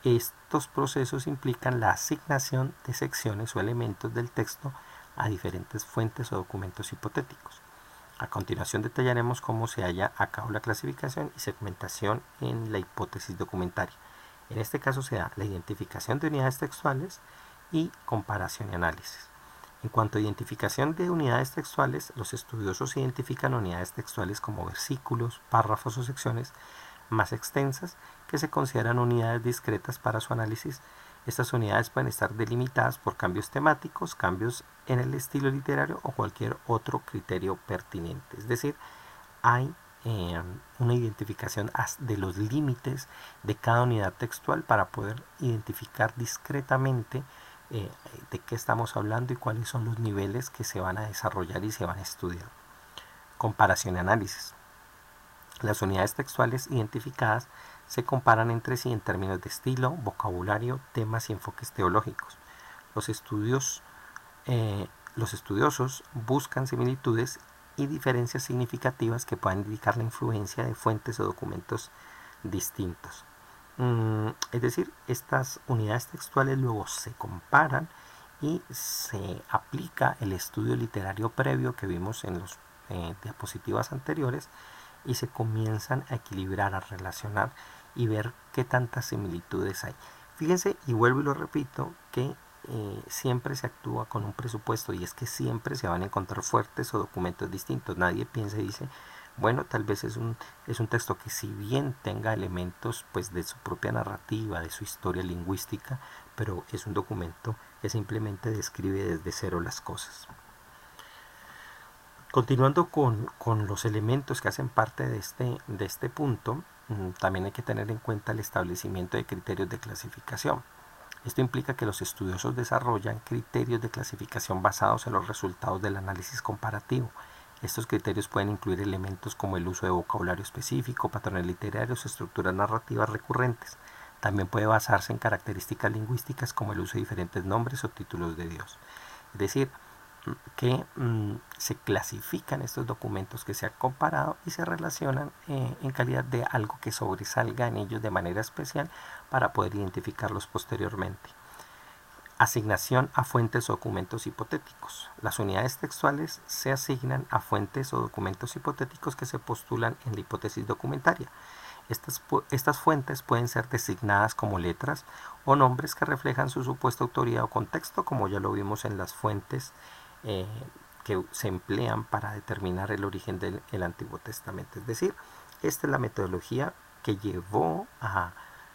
Estos procesos implican la asignación de secciones o elementos del texto a diferentes fuentes o documentos hipotéticos. A continuación detallaremos cómo se halla a cabo la clasificación y segmentación en la hipótesis documentaria. En este caso se da la identificación de unidades textuales, y comparación y análisis. En cuanto a identificación de unidades textuales, los estudiosos identifican unidades textuales como versículos, párrafos o secciones más extensas que se consideran unidades discretas para su análisis. Estas unidades pueden estar delimitadas por cambios temáticos, cambios en el estilo literario o cualquier otro criterio pertinente. Es decir, hay una identificación de los límites de cada unidad textual para poder identificar discretamente de qué estamos hablando y cuáles son los niveles que se van a desarrollar y se van a estudiar. Comparación y análisis. Las unidades textuales identificadas se comparan entre sí en términos de estilo, vocabulario, temas y enfoques teológicos. Los estudiosos buscan similitudes y diferencias significativas que puedan indicar la influencia de fuentes o documentos distintos. Es decir, estas unidades textuales luego se comparan y se aplica el estudio literario previo que vimos en las diapositivas anteriores y se comienzan a equilibrar, a relacionar y ver qué tantas similitudes hay. Fíjense, y vuelvo y lo repito, que siempre se actúa con un presupuesto y es que siempre se van a encontrar fuentes o documentos distintos. Nadie piensa y dice, bueno, tal vez es un texto que si bien tenga elementos pues de su propia narrativa, de su historia lingüística, pero es un documento que simplemente describe desde cero las cosas. Continuando con los elementos que hacen parte de este punto, también hay que tener en cuenta el establecimiento de criterios de clasificación. Esto implica que los estudiosos desarrollan criterios de clasificación basados en los resultados del análisis comparativo. Estos criterios pueden incluir elementos como el uso de vocabulario específico, patrones literarios o estructuras narrativas recurrentes. También puede basarse en características lingüísticas como el uso de diferentes nombres o títulos de Dios. Es decir, que se clasifican estos documentos que se han comparado y se relacionan en calidad de algo que sobresalga en ellos de manera especial para poder identificarlos posteriormente. Asignación a fuentes o documentos hipotéticos. Las unidades textuales se asignan a fuentes o documentos hipotéticos que se postulan en la hipótesis documentaria. Estas fuentes pueden ser designadas como letras o nombres que reflejan su supuesta autoría o contexto, como ya lo vimos en las fuentes que se emplean para determinar el origen del Antiguo Testamento. Es decir, esta es la metodología que llevó a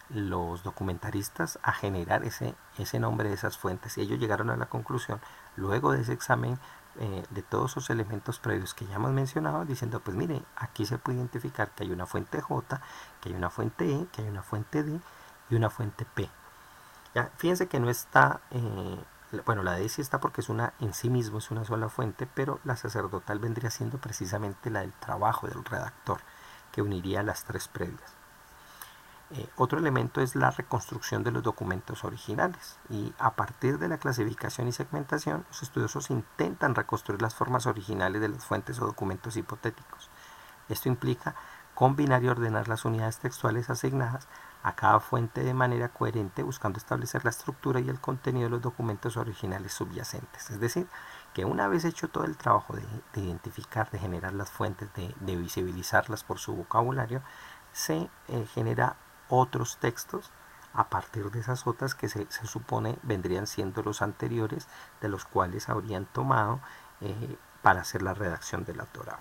los documentaristas a generar ese nombre de esas fuentes, y ellos llegaron a la conclusión luego de ese examen de todos esos elementos previos que ya hemos mencionado, diciendo pues mire, aquí se puede identificar que hay una fuente J, que hay una fuente E, que hay una fuente D y una fuente P. Ya, fíjense que no está, bueno, la D sí está porque es una en sí mismo, es una sola fuente, pero la sacerdotal vendría siendo precisamente la del trabajo del redactor, que uniría las tres previas. Otro elemento es la reconstrucción de los documentos originales, y a partir de la clasificación y segmentación, los estudiosos intentan reconstruir las formas originales de las fuentes o documentos hipotéticos. Esto implica combinar y ordenar las unidades textuales asignadas a cada fuente de manera coherente, buscando establecer la estructura y el contenido de los documentos originales subyacentes. Es decir, que una vez hecho todo el trabajo de identificar, de generar las fuentes, de visibilizarlas por su vocabulario, se genera otros textos a partir de esas otras que se supone vendrían siendo los anteriores, de los cuales habrían tomado para hacer la redacción de la Torá.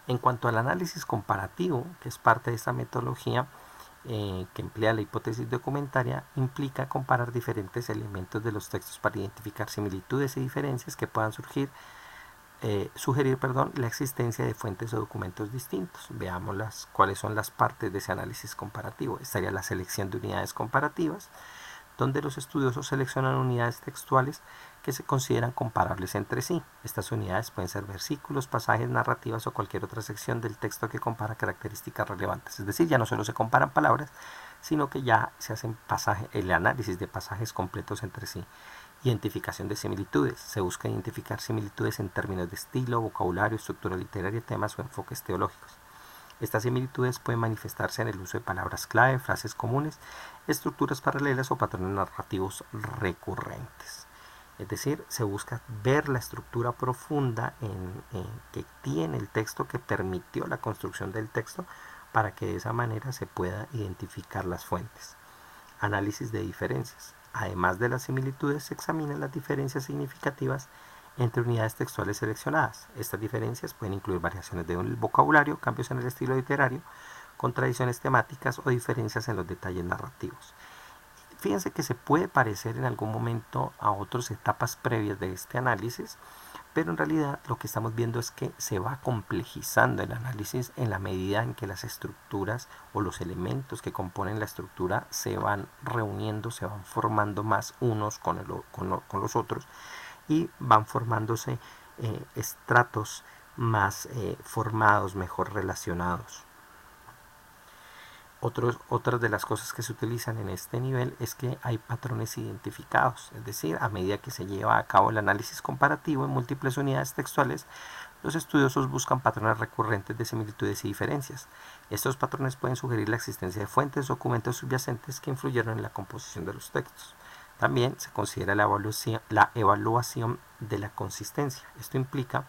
En cuanto al análisis comparativo, que es parte de esta metodología que emplea la hipótesis documentaria, implica comparar diferentes elementos de los textos para identificar similitudes y diferencias que puedan sugerir la existencia de fuentes o documentos distintos. Veamos cuáles son las partes de ese análisis comparativo. Estaría la selección de unidades comparativas, donde los estudiosos seleccionan unidades textuales que se consideran comparables entre sí. Estas unidades pueden ser versículos, pasajes, narrativas o cualquier otra sección del texto que compara características relevantes. Es decir, ya no solo se comparan palabras, sino que ya se hacen el análisis de pasajes completos entre sí. Identificación de similitudes. Se busca identificar similitudes en términos de estilo, vocabulario, estructura literaria, temas o enfoques teológicos. Estas similitudes pueden manifestarse en el uso de palabras clave, frases comunes, estructuras paralelas o patrones narrativos recurrentes. Es decir, se busca ver la estructura profunda que tiene el texto, que permitió la construcción del texto, para que de esa manera se pueda identificar las fuentes. Análisis de diferencias. Además de las similitudes, se examinan las diferencias significativas entre unidades textuales seleccionadas. Estas diferencias pueden incluir variaciones del vocabulario, cambios en el estilo literario, contradicciones temáticas o diferencias en los detalles narrativos. Fíjense que se puede parecer en algún momento a otras etapas previas de este análisis, pero en realidad lo que estamos viendo es que se va complejizando el análisis en la medida en que las estructuras o los elementos que componen la estructura se van reuniendo, se van formando más unos con los otros y van formándose estratos más formados, mejor relacionados. Otras de las cosas que se utilizan en este nivel es que hay patrones identificados, es decir, a medida que se lleva a cabo el análisis comparativo en múltiples unidades textuales, los estudiosos buscan patrones recurrentes de similitudes y diferencias. Estos patrones pueden sugerir la existencia de fuentes o documentos subyacentes que influyeron en la composición de los textos. También se considera la evaluación de la consistencia. Esto implica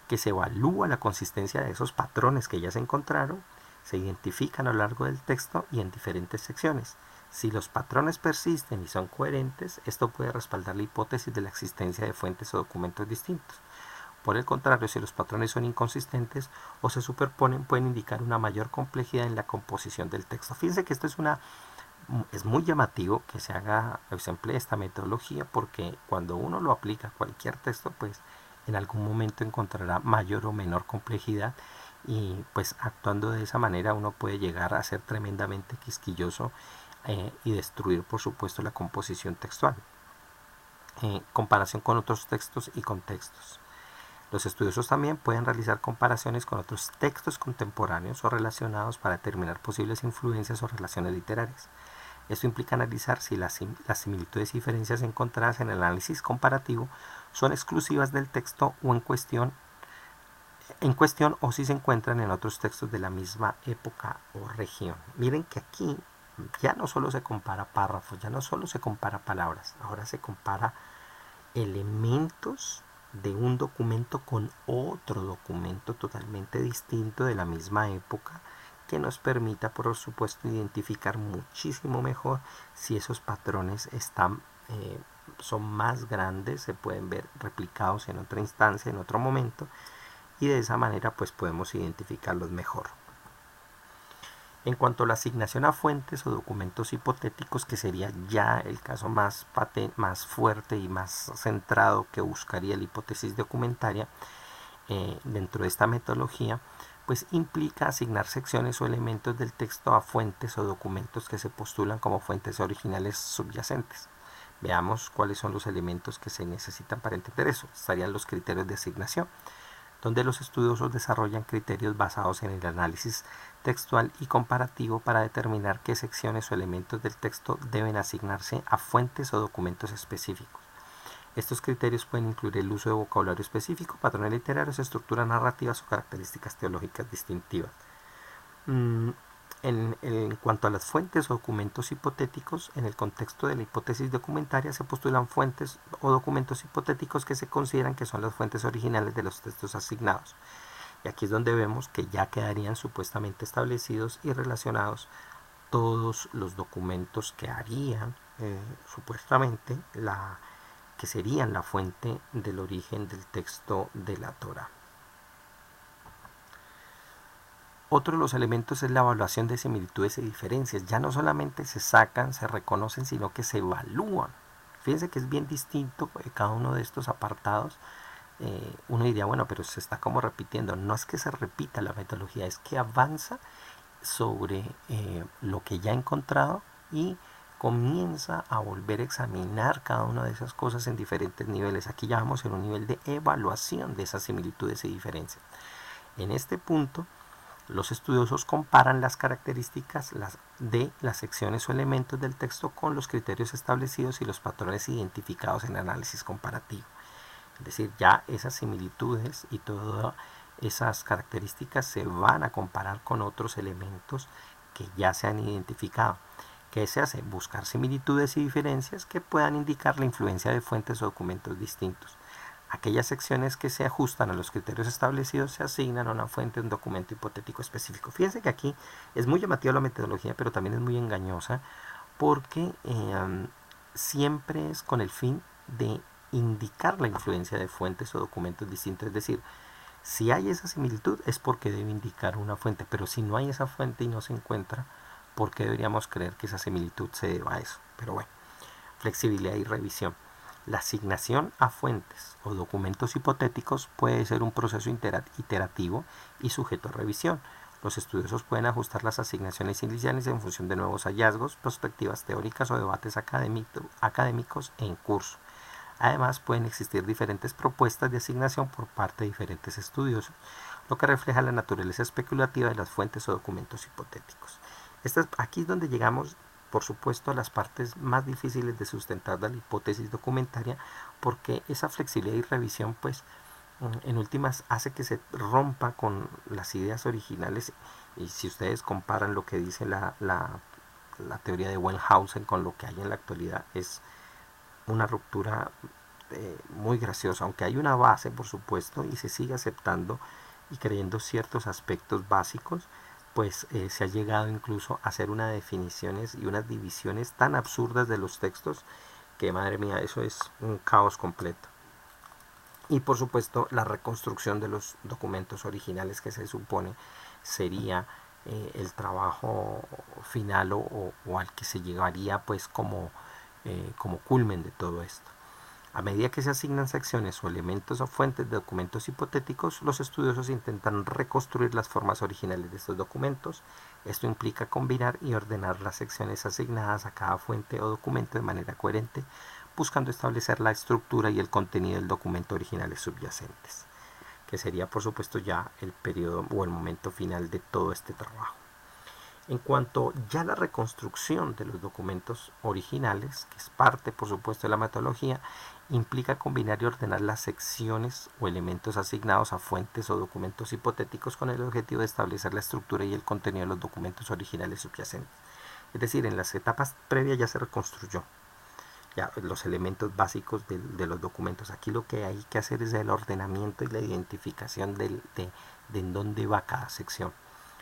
que se evalúa la consistencia de esos patrones que ya se encontraron, se identifican a lo largo del texto y en diferentes secciones. Si los patrones persisten y son coherentes, esto puede respaldar la hipótesis de la existencia de fuentes o documentos distintos. Por el contrario, si los patrones son inconsistentes o se superponen, pueden indicar una mayor complejidad en la composición del texto. Fíjense que esto es muy llamativo que se emplee esta metodología, porque cuando uno lo aplica a cualquier texto, pues en algún momento encontrará mayor o menor complejidad, y pues actuando de esa manera uno puede llegar a ser tremendamente quisquilloso y destruir, por supuesto, la composición textual. Comparación con otros textos y contextos. Los estudiosos también pueden realizar comparaciones con otros textos contemporáneos o relacionados para determinar posibles influencias o relaciones literarias. Esto implica analizar si las similitudes y diferencias encontradas en el análisis comparativo son exclusivas del texto o en cuestión o si se encuentran en otros textos de la misma época o región. Miren que aquí ya no solo se compara párrafos, ya no solo se compara palabras, ahora se compara elementos de un documento con otro documento totalmente distinto de la misma época, que nos permita, por supuesto, identificar muchísimo mejor si esos patrones son más grandes, se pueden ver replicados en otra instancia, en otro momento, y de esa manera pues podemos identificarlos mejor. En cuanto a la asignación a fuentes o documentos hipotéticos, que sería ya el caso más fuerte y más centrado que buscaría la hipótesis documentaria, dentro de esta metodología, pues implica asignar secciones o elementos del texto a fuentes o documentos que se postulan como fuentes originales subyacentes. Veamos cuáles son los elementos que se necesitan para entender eso. Estarían los criterios de asignación, donde los estudiosos desarrollan criterios basados en el análisis textual y comparativo para determinar qué secciones o elementos del texto deben asignarse a fuentes o documentos específicos. Estos criterios pueden incluir el uso de vocabulario específico, patrones literarios, estructuras narrativas o características teológicas distintivas. En cuanto a las fuentes o documentos hipotéticos, en el contexto de la hipótesis documentaria se postulan fuentes o documentos hipotéticos que se consideran que son las fuentes originales de los textos asignados. Y aquí es donde vemos que ya quedarían supuestamente establecidos y relacionados todos los documentos que harían supuestamente que serían la fuente del origen del texto de la Torá. Otro de los elementos es la evaluación de similitudes y diferencias. Ya no solamente se sacan, se reconocen, sino que se evalúan. Fíjense que es bien distinto cada uno de estos apartados. Uno diría, bueno, pero se está como repitiendo. No es que se repita la metodología, es que avanza sobre lo que ya ha encontrado y comienza a volver a examinar cada una de esas cosas en diferentes niveles. Aquí ya vamos en un nivel de evaluación de esas similitudes y diferencias. En este punto, los estudiosos comparan las características de las secciones o elementos del texto con los criterios establecidos y los patrones identificados en el análisis comparativo. Es decir, ya esas similitudes y todas esas características se van a comparar con otros elementos que ya se han identificado. ¿Qué se hace? Buscar similitudes y diferencias que puedan indicar la influencia de fuentes o documentos distintos. Aquellas secciones que se ajustan a los criterios establecidos se asignan a una fuente, un documento hipotético específico. Fíjense que aquí es muy llamativa la metodología, pero también es muy engañosa, porque siempre es con el fin de indicar la influencia de fuentes o documentos distintos. Es decir, si hay esa similitud es porque debe indicar una fuente, pero si no hay esa fuente y no se encuentra, ¿por qué deberíamos creer que esa similitud se deba a eso? Pero bueno, flexibilidad y revisión. La asignación a fuentes o documentos hipotéticos puede ser un proceso iterativo y sujeto a revisión. Los estudiosos pueden ajustar las asignaciones iniciales en función de nuevos hallazgos, perspectivas teóricas o debates académicos en curso. Además, pueden existir diferentes propuestas de asignación por parte de diferentes estudiosos, lo que refleja la naturaleza especulativa de las fuentes o documentos hipotéticos. Aquí es donde llegamos, por supuesto, a las partes más difíciles de sustentar de la hipótesis documentaria, porque esa flexibilidad y revisión, pues, en últimas hace que se rompa con las ideas originales. Y si ustedes comparan lo que dice la teoría de Wellhausen con lo que hay en la actualidad, es una ruptura muy graciosa, aunque hay una base, por supuesto, y se sigue aceptando y creyendo ciertos aspectos básicos, pues se ha llegado incluso a hacer unas definiciones y unas divisiones tan absurdas de los textos que, madre mía, eso es un caos completo. Y por supuesto la reconstrucción de los documentos originales, que se supone sería el trabajo final o al que se llegaría pues como culmen de todo esto. A medida que se asignan secciones o elementos o fuentes de documentos hipotéticos, los estudiosos intentan reconstruir las formas originales de estos documentos. Esto implica combinar y ordenar las secciones asignadas a cada fuente o documento de manera coherente, buscando establecer la estructura y el contenido del documento originales subyacentes, que sería por supuesto ya el periodo o el momento final de todo este trabajo. En cuanto ya a la reconstrucción de los documentos originales, que es parte por supuesto de la metodología, implica combinar y ordenar las secciones o elementos asignados a fuentes o documentos hipotéticos con el objetivo de establecer la estructura y el contenido de los documentos originales subyacentes. Es decir, en las etapas previas ya se reconstruyó ya los elementos básicos de los documentos. Aquí lo que hay que hacer es el ordenamiento y la identificación de en dónde va cada sección.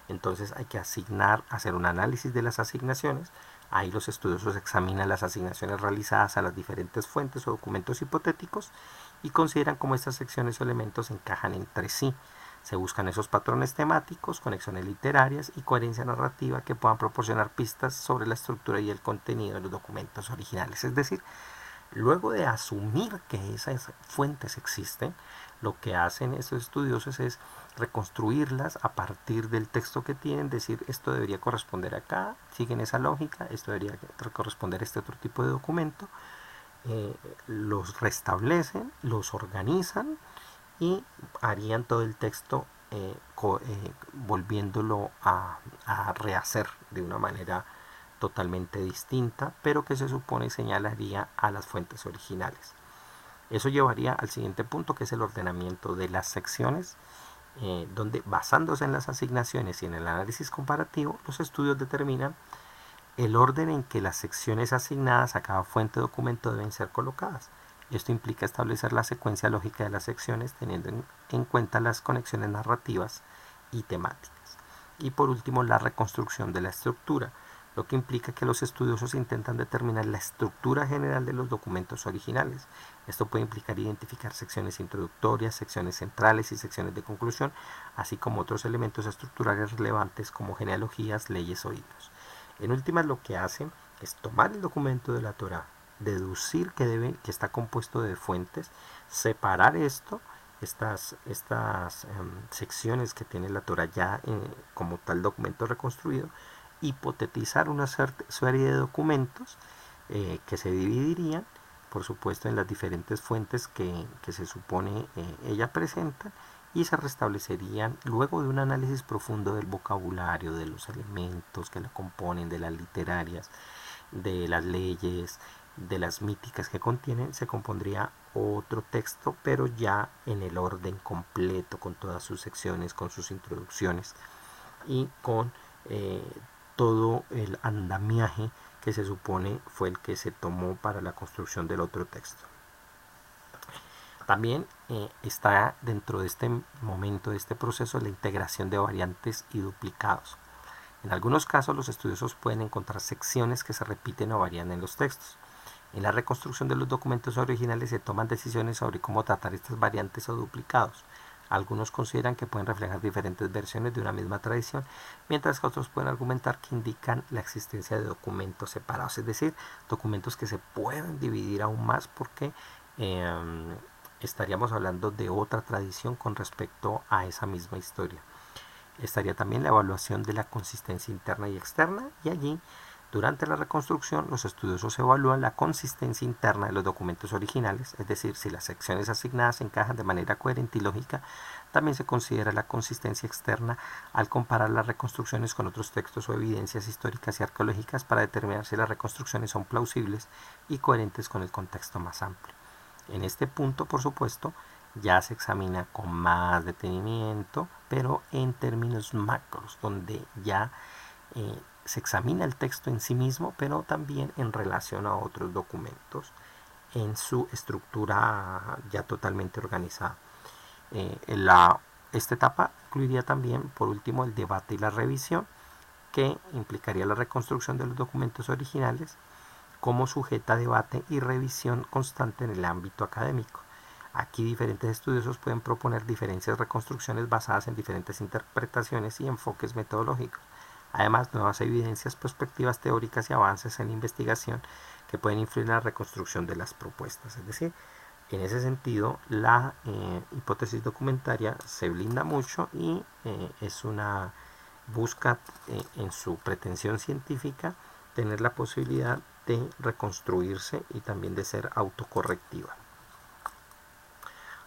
Entonces hay que hacer un análisis de las asignaciones. Ahí los estudiosos examinan las asignaciones realizadas a las diferentes fuentes o documentos hipotéticos y consideran cómo estas secciones o elementos encajan entre sí. Se buscan esos patrones temáticos, conexiones literarias y coherencia narrativa que puedan proporcionar pistas sobre la estructura y el contenido de los documentos originales. Es decir, luego de asumir que esas fuentes existen, lo que hacen estos estudiosos es reconstruirlas a partir del texto que tienen, decir esto debería corresponder acá, siguen esa lógica, esto debería corresponder a este otro tipo de documento, los restablecen, los organizan y harían todo el texto volviéndolo a rehacer de una manera totalmente distinta, pero que se supone señalaría a las fuentes originales. Eso llevaría al siguiente punto, que es el ordenamiento de las secciones, donde basándose en las asignaciones y en el análisis comparativo, los estudios determinan el orden en que las secciones asignadas a cada fuente o documento deben ser colocadas. Esto implica establecer la secuencia lógica de las secciones teniendo en cuenta las conexiones narrativas y temáticas. Y por último, la reconstrucción de la estructura, lo que implica que los estudiosos intentan determinar la estructura general de los documentos originales. Esto puede implicar identificar secciones introductorias, secciones centrales y secciones de conclusión, así como otros elementos estructurales relevantes como genealogías, leyes o hitos. En últimas, lo que hacen es tomar el documento de la Torá, deducir que está compuesto de fuentes, separar estas secciones que tiene la Torá ya como tal documento reconstruido, hipotetizar una serie de documentos que se dividirían, por supuesto, en las diferentes fuentes que se supone ella presenta, y se restablecerían luego de un análisis profundo del vocabulario, de los elementos que la componen, de las literarias, de las leyes, de las míticas que contienen. Se compondría otro texto, pero ya en el orden completo, con todas sus secciones, con sus introducciones y con todo el andamiaje que se supone fue el que se tomó para la construcción del otro texto. También está dentro de este momento, de este proceso, la integración de variantes y duplicados. En algunos casos los estudiosos pueden encontrar secciones que se repiten o varían en los textos. En la reconstrucción de los documentos originales se toman decisiones sobre cómo tratar estas variantes o duplicados. Algunos consideran que pueden reflejar diferentes versiones de una misma tradición, mientras que otros pueden argumentar que indican la existencia de documentos separados, es decir, documentos que se pueden dividir aún más porque estaríamos hablando de otra tradición con respecto a esa misma historia. Estaría también la evaluación de la consistencia interna y externa, y allí durante la reconstrucción los estudiosos evalúan la consistencia interna de los documentos originales, es decir, si las secciones asignadas encajan de manera coherente y lógica. También se considera la consistencia externa al comparar las reconstrucciones con otros textos o evidencias históricas y arqueológicas para determinar si las reconstrucciones son plausibles y coherentes con el contexto más amplio. En este punto, por supuesto, ya se examina con más detenimiento, pero en términos macros, donde ya se examina el texto en sí mismo, pero también en relación a otros documentos en su estructura ya totalmente organizada. Esta etapa incluiría también, por último, el debate y la revisión, que implicaría la reconstrucción de los documentos originales como sujeta a debate y revisión constante en el ámbito académico. Aquí diferentes estudiosos pueden proponer diferentes reconstrucciones basadas en diferentes interpretaciones y enfoques metodológicos. Además, nuevas evidencias, perspectivas teóricas y avances en investigación que pueden influir en la reconstrucción de las propuestas. Es decir, en ese sentido, la hipótesis documentaria se blinda mucho y busca en su pretensión científica tener la posibilidad de reconstruirse y también de ser autocorrectiva.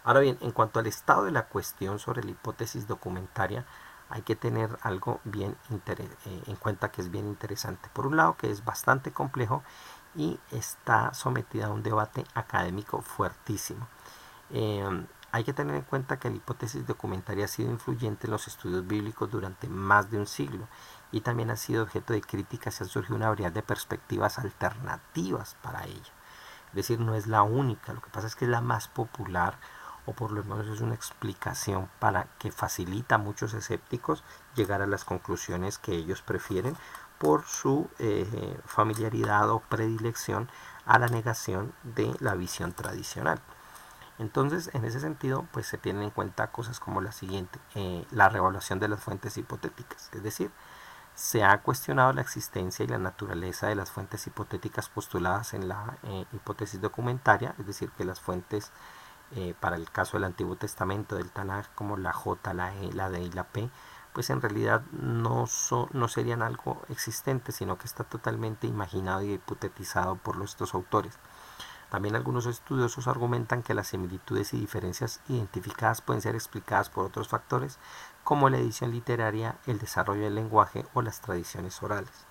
Ahora bien, en cuanto al estado de la cuestión sobre la hipótesis documentaria, hay que tener algo bien en cuenta que es bien interesante. Por un lado, que es bastante complejo y está sometida a un debate académico fuertísimo. Hay que tener en cuenta que la hipótesis documentaria ha sido influyente en los estudios bíblicos durante más de un siglo y también ha sido objeto de críticas y ha surgido una variedad de perspectivas alternativas para ella. Es decir, no es la única, lo que pasa es que es la más popular, o por lo menos es una explicación para que facilita a muchos escépticos llegar a las conclusiones que ellos prefieren por su familiaridad o predilección a la negación de la visión tradicional. Entonces, en ese sentido, pues se tienen en cuenta cosas como la siguiente: la reevaluación de las fuentes hipotéticas, es decir, se ha cuestionado la existencia y la naturaleza de las fuentes hipotéticas postuladas en la hipótesis documentaria, es decir, que las fuentes para el caso del Antiguo Testamento, del Tanaj, como la J, la E, la D y la P, pues en realidad no serían algo existente, sino que está totalmente imaginado y hipotetizado por estos autores. También algunos estudiosos argumentan que las similitudes y diferencias identificadas pueden ser explicadas por otros factores, como la edición literaria, el desarrollo del lenguaje o las tradiciones orales.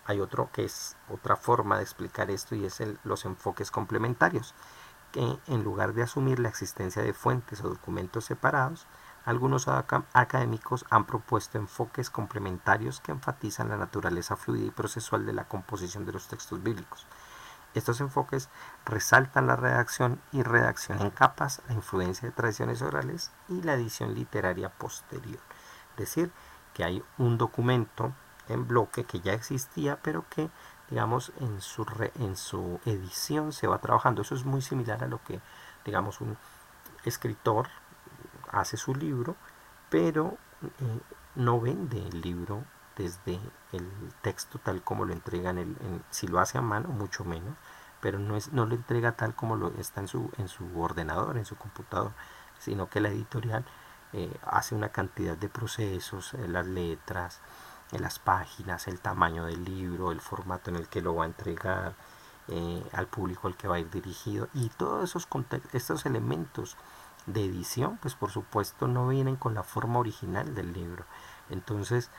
Hay otro que es otra forma de explicar esto, y es los enfoques complementarios, que en lugar de asumir la existencia de fuentes o documentos separados, algunos académicos han propuesto enfoques complementarios que enfatizan la naturaleza fluida y procesual de la composición de los textos bíblicos. Estos enfoques resaltan la redacción y redacción en capas, la influencia de tradiciones orales y la edición literaria posterior. Es decir, que hay un documento en bloque que ya existía, pero que, digamos, en su edición se va trabajando. Eso es muy similar a lo que, digamos, un escritor hace su libro, pero no vende el libro desde el texto tal como lo entrega si lo hace a mano, mucho menos, pero no lo entrega tal como lo está en su ordenador, en su computador, sino que la editorial hace una cantidad de procesos, las letras, las páginas, el tamaño del libro, el formato en el que lo va a entregar, al público al que va a ir dirigido, y todos estos elementos de edición, pues por supuesto no vienen con la forma original del libro. Entonces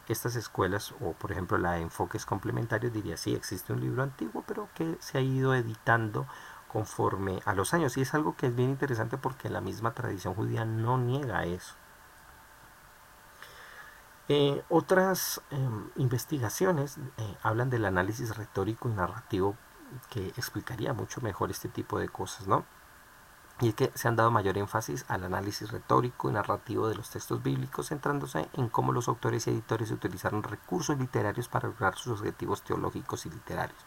estas escuelas, o por ejemplo la de enfoques complementarios, diría sí, existe un libro antiguo, pero que se ha ido editando conforme a los años, y es algo que es bien interesante porque la misma tradición judía no niega eso. Otras investigaciones hablan del análisis retórico y narrativo, que explicaría mucho mejor este tipo de cosas, ¿no? Y es que se han dado mayor énfasis al análisis retórico y narrativo de los textos bíblicos, centrándose en cómo los autores y editores utilizaron recursos literarios para lograr sus objetivos teológicos y literarios.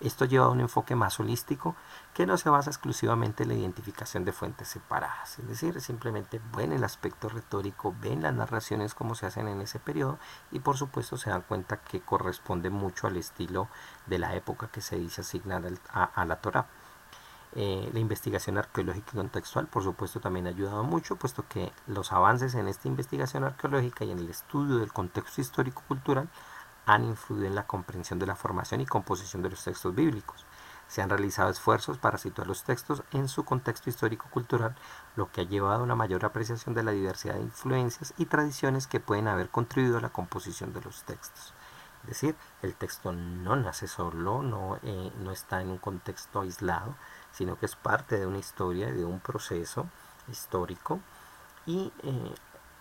Esto lleva a un enfoque más holístico que no se basa exclusivamente en la identificación de fuentes separadas, es decir, simplemente ven el aspecto retórico, ven las narraciones como se hacen en ese periodo y por supuesto se dan cuenta que corresponde mucho al estilo de la época que se dice asignar a la Torá. La investigación arqueológica y contextual, por supuesto, también ha ayudado mucho, puesto que los avances en esta investigación arqueológica y en el estudio del contexto histórico-cultural han influido en la comprensión de la formación y composición de los textos bíblicos. Se han realizado esfuerzos para situar los textos en su contexto histórico-cultural, lo que ha llevado a una mayor apreciación de la diversidad de influencias y tradiciones que pueden haber contribuido a la composición de los textos. Es decir, el texto no nace solo, no está en un contexto aislado, sino que es parte de una historia y de un proceso histórico. Y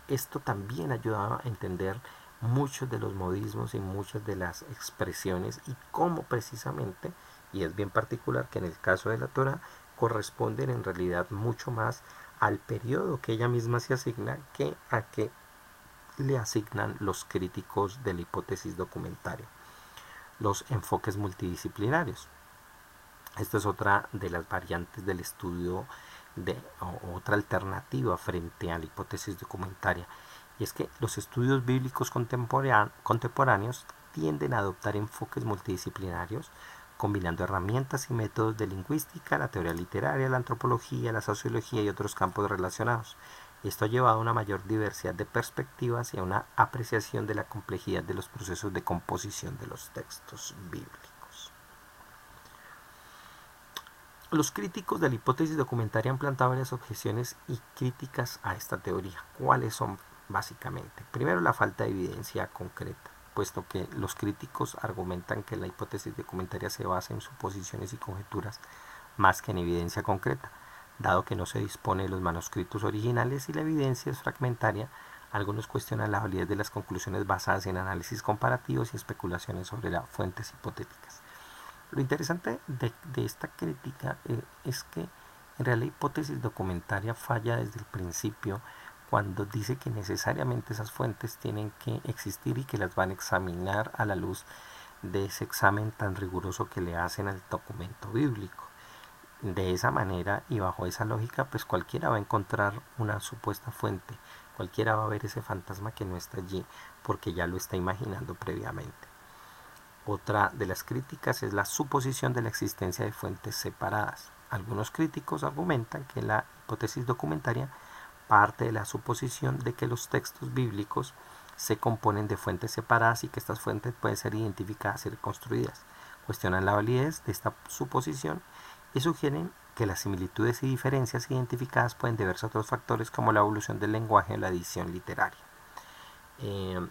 esto también ayuda a entender muchos de los modismos y muchas de las expresiones y cómo precisamente, y es bien particular que en el caso de la Torá, corresponden en realidad mucho más al periodo que ella misma se asigna que a que le asignan los críticos de la hipótesis documentaria. Los enfoques multidisciplinarios. Esta es otra de las variantes del estudio otra alternativa frente a la hipótesis documentaria. Y es que los estudios bíblicos contemporáneos tienden a adoptar enfoques multidisciplinarios, combinando herramientas y métodos de lingüística, la teoría literaria, la antropología, la sociología y otros campos relacionados. Esto ha llevado a una mayor diversidad de perspectivas y a una apreciación de la complejidad de los procesos de composición de los textos bíblicos. Los críticos de la hipótesis documentaria han planteado varias objeciones y críticas a esta teoría. ¿Cuáles son básicamente? Primero, la falta de evidencia concreta, puesto que los críticos argumentan que la hipótesis documentaria se basa en suposiciones y conjeturas más que en evidencia concreta. Dado que no se dispone de los manuscritos originales y la evidencia es fragmentaria, algunos cuestionan la validez de las conclusiones basadas en análisis comparativos y especulaciones sobre las fuentes hipotéticas. Lo interesante de esta crítica es que en realidad la hipótesis documentaria falla desde el principio cuando dice que necesariamente esas fuentes tienen que existir y que las van a examinar a la luz de ese examen tan riguroso que le hacen al documento bíblico. De esa manera y bajo esa lógica, pues cualquiera va a encontrar una supuesta fuente, cualquiera va a ver ese fantasma que no está allí porque ya lo está imaginando previamente. Otra de las críticas es la suposición de la existencia de fuentes separadas. Algunos críticos argumentan que la hipótesis documentaria parte de la suposición de que los textos bíblicos se componen de fuentes separadas y que estas fuentes pueden ser identificadas y reconstruidas. Cuestionan la validez de esta suposición y sugieren que las similitudes y diferencias identificadas pueden deberse a otros factores como la evolución del lenguaje o la edición literaria.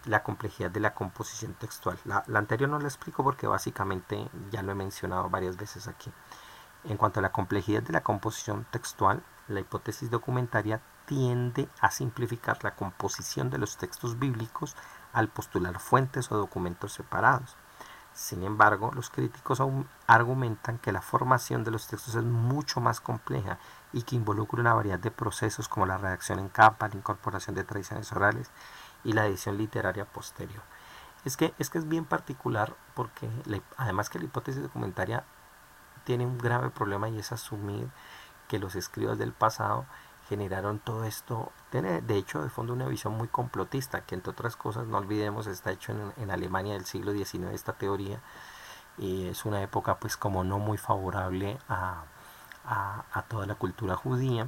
La complejidad de la composición textual. La anterior no la explico porque básicamente ya lo he mencionado varias veces aquí. En cuanto a la complejidad de la composición textual, la hipótesis documentaria tiende a simplificar la composición de los textos bíblicos al postular fuentes o documentos separados. Sin embargo, los críticos argumentan que la formación de los textos es mucho más compleja y que involucra una variedad de procesos como la redacción en capa, la incorporación de tradiciones orales y la edición literaria posterior. Es que es bien particular porque además que la hipótesis documentaria tiene un grave problema y es asumir que los escribas del pasado generaron todo esto. Tiene de hecho de fondo una visión muy complotista que entre otras cosas, no olvidemos, está hecho en Alemania del siglo XIX esta teoría y es una época pues como no muy favorable a toda la cultura judía.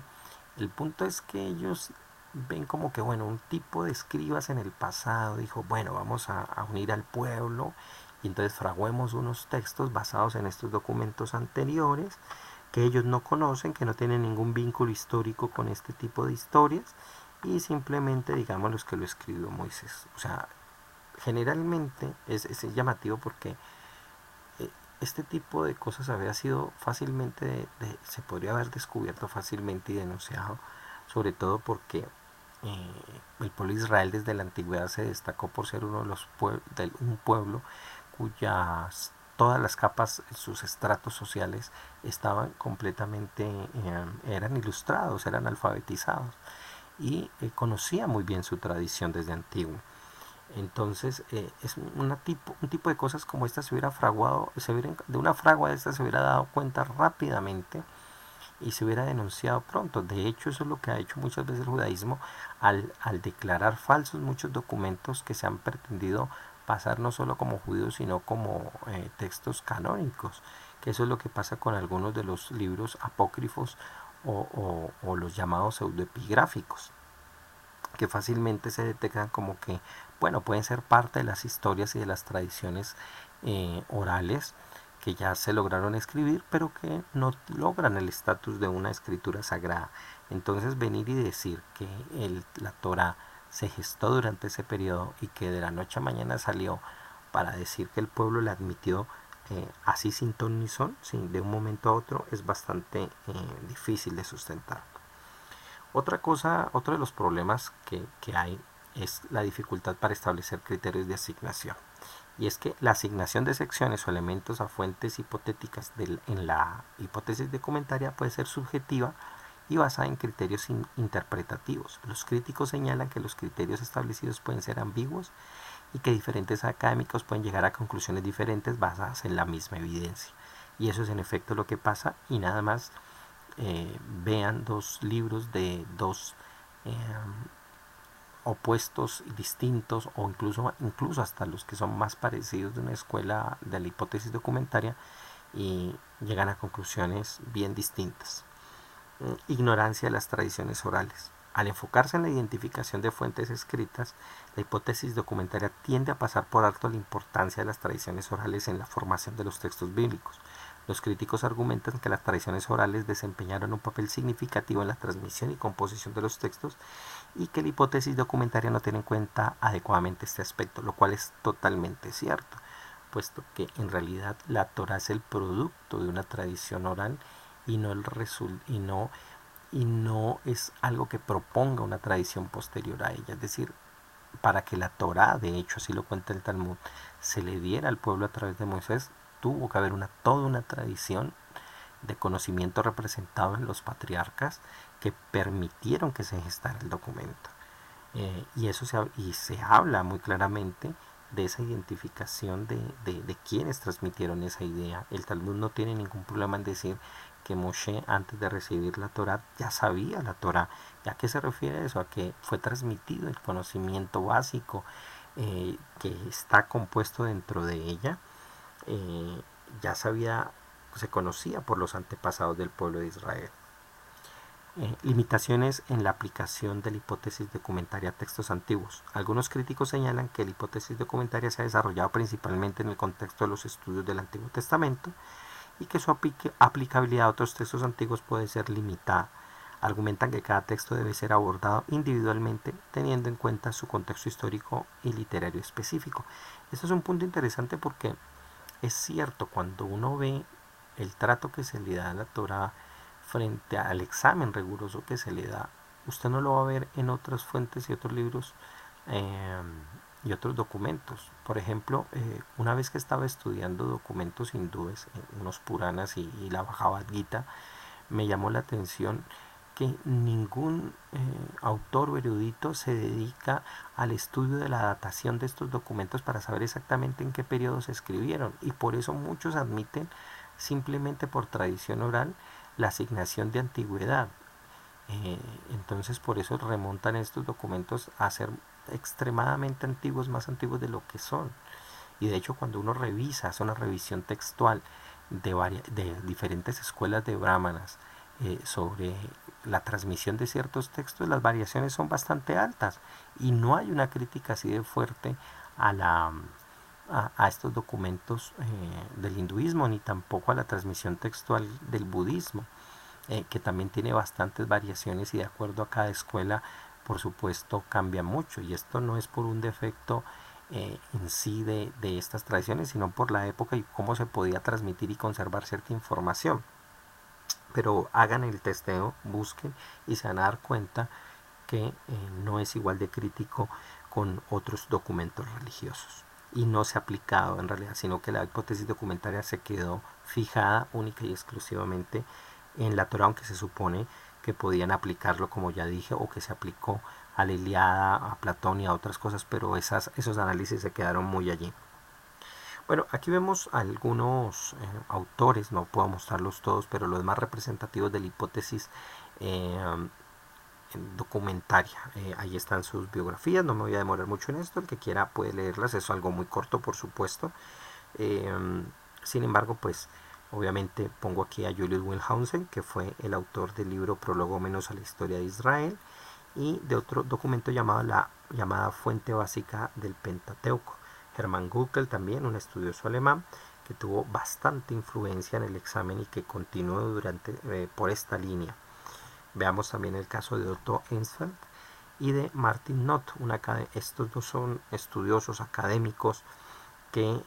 El punto es que ellos ven como que bueno, un tipo de escribas en el pasado dijo bueno, vamos a unir al pueblo y entonces fraguemos unos textos basados en estos documentos anteriores que ellos no conocen, que no tienen ningún vínculo histórico con este tipo de historias y simplemente digamos los que lo escribió Moisés. O sea, generalmente es llamativo porque este tipo de cosas había sido fácilmente, se podría haber descubierto fácilmente y denunciado, sobre todo porque el pueblo de Israel desde la antigüedad se destacó por ser uno de los un pueblo cuyas todas las capas, sus estratos sociales estaban completamente, eran ilustrados, eran alfabetizados y conocía muy bien su tradición desde antiguo. Entonces, es un tipo de cosas como esta se hubiera fraguado, de una fragua de esta se hubiera dado cuenta rápidamente y se hubiera denunciado pronto. De hecho, eso es lo que ha hecho muchas veces el judaísmo al declarar falsos muchos documentos que se han pretendido pasar no solo como judíos, sino como textos canónicos, que eso es lo que pasa con algunos de los libros apócrifos o los llamados pseudoepigráficos, que fácilmente se detectan como que, bueno, pueden ser parte de las historias y de las tradiciones orales que ya se lograron escribir, pero que no logran el estatus de una escritura sagrada. Entonces, venir y decir que la Torá se gestó durante ese periodo y que de la noche a mañana salió para decir que el pueblo la admitió así sin ton ni son, de un momento a otro, es bastante difícil de sustentar. Otro de los problemas que hay es la dificultad para establecer criterios de asignación. Y es que la asignación de secciones o elementos a fuentes hipotéticas en la hipótesis documentaria puede ser subjetiva y basada en criterios interpretativos. Los críticos señalan que los criterios establecidos pueden ser ambiguos y que diferentes académicos pueden llegar a conclusiones diferentes basadas en la misma evidencia. Y eso es en efecto lo que pasa, y nada más vean dos libros de dos opuestos y distintos, o incluso hasta los que son más parecidos de una escuela de la hipótesis documentaria, y llegan a conclusiones bien distintas. Ignorancia de las tradiciones orales. Al enfocarse en la identificación de fuentes escritas, la hipótesis documentaria tiende a pasar por alto la importancia de las tradiciones orales en la formación de los textos bíblicos. Los críticos argumentan que las tradiciones orales desempeñaron un papel significativo en la transmisión y composición de los textos, y que la hipótesis documentaria no tiene en cuenta adecuadamente este aspecto, lo cual es totalmente cierto, puesto que en realidad la Torá es el producto de una tradición oral y no es algo que proponga una tradición posterior a ella. Es decir, para que la Torá, de hecho así lo cuenta el Talmud, se le diera al pueblo a través de Moisés, tuvo que haber toda una tradición de conocimiento representado en los patriarcas que permitieron que se gestara el documento. Y se habla muy claramente de esa identificación de quienes transmitieron esa idea. El Talmud no tiene ningún problema en decir que Moshe, antes de recibir la Torá, ya sabía la Torá. ¿Y a qué se refiere eso? A que fue transmitido el conocimiento básico que está compuesto dentro de ella. Ya se conocía por los antepasados del pueblo de Israel. Limitaciones en la aplicación de la hipótesis documentaria a textos antiguos. Algunos críticos señalan que la hipótesis documentaria se ha desarrollado principalmente en el contexto de los estudios del Antiguo Testamento y que su aplicabilidad a otros textos antiguos puede ser limitada. Argumentan que cada texto debe ser abordado individualmente, teniendo en cuenta su contexto histórico y literario específico. Esto es un punto interesante porque es cierto, cuando uno ve el trato que se le da a la Torá frente al examen riguroso que se le da, usted no lo va a ver en otras fuentes y otros libros y otros documentos. Por ejemplo, una vez que estaba estudiando documentos hindúes, unos Puranas y la Bhagavad Gita, me llamó la atención que ningún autor o erudito se dedica al estudio de la datación de estos documentos para saber exactamente en qué periodo se escribieron, y por eso muchos admiten simplemente por tradición oral la asignación de antigüedad. Entonces por eso remontan estos documentos a ser extremadamente antiguos, más antiguos de lo que son. Y de hecho, cuando uno hace una revisión textual de diferentes escuelas de brahmanas sobre la transmisión de ciertos textos, las variaciones son bastante altas y no hay una crítica así de fuerte a estos documentos del hinduismo, ni tampoco a la transmisión textual del budismo, que también tiene bastantes variaciones y de acuerdo a cada escuela, por supuesto, cambia mucho. Y esto no es por un defecto en sí de estas tradiciones, sino por la época y cómo se podía transmitir y conservar cierta información. Pero hagan el testeo, busquen y se van a dar cuenta que no es igual de crítico con otros documentos religiosos. Y no se ha aplicado en realidad, sino que la hipótesis documentaria se quedó fijada única y exclusivamente en la Torá, aunque se supone que podían aplicarlo, como ya dije, o que se aplicó a la Ilíada, a Platón y a otras cosas, pero esos análisis se quedaron muy allí. Bueno, aquí vemos algunos autores, no puedo mostrarlos todos, pero los más representativos de la hipótesis documentaria. Ahí están sus biografías, no me voy a demorar mucho en esto, el que quiera puede leerlas, es algo muy corto por supuesto. Sin embargo, pues obviamente pongo aquí a Julius Wellhausen, que fue el autor del libro Prólogo menos a la historia de Israel, y de otro documento llamado la llamada Fuente Básica del Pentateuco. Hermann Guckel, también un estudioso alemán que tuvo bastante influencia en el examen y que continuó por esta línea. Veamos también el caso de Otto Ensfeld y de Martin Knott. Estos dos son estudiosos académicos que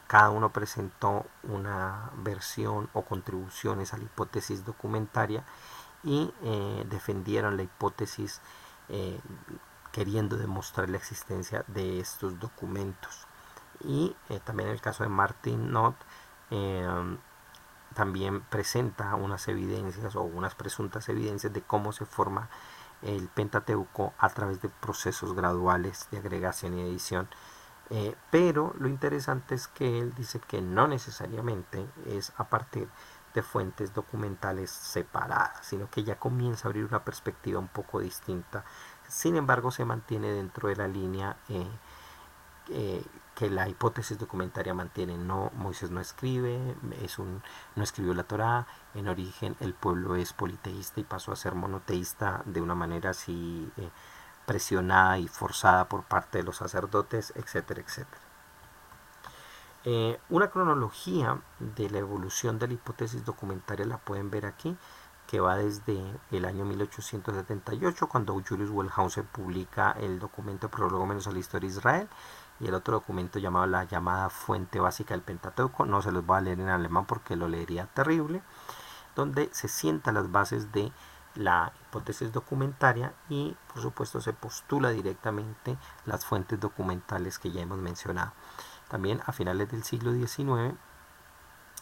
cada uno presentó una versión o contribuciones a la hipótesis documentaria y defendieron la hipótesis queriendo demostrar la existencia de estos documentos. Y también el caso de Martin Knott también presenta unas evidencias o unas presuntas evidencias de cómo se forma el Pentateuco a través de procesos graduales de agregación y edición. Pero lo interesante es que él dice que no necesariamente es a partir de fuentes documentales separadas, sino que ya comienza a abrir una perspectiva un poco distinta. Sin embargo, se mantiene dentro de la línea que la hipótesis documentaria mantiene. No, Moisés no escribe, no escribió la Torá. En origen el pueblo es politeísta y pasó a ser monoteísta de una manera así presionada y forzada por parte de los sacerdotes, etcétera, etcétera. Una cronología de la evolución de la hipótesis documentaria la pueden ver aquí, que va desde el año 1878, cuando Julius Wellhausen publica el documento Prólogo menos a la historia de Israel, y el otro documento llamado la llamada Fuente Básica del Pentateuco. No se los voy a leer en alemán porque lo leería terrible, donde se sientan las bases de la hipótesis documentaria y por supuesto se postula directamente las fuentes documentales que ya hemos mencionado. También a finales del siglo XIX,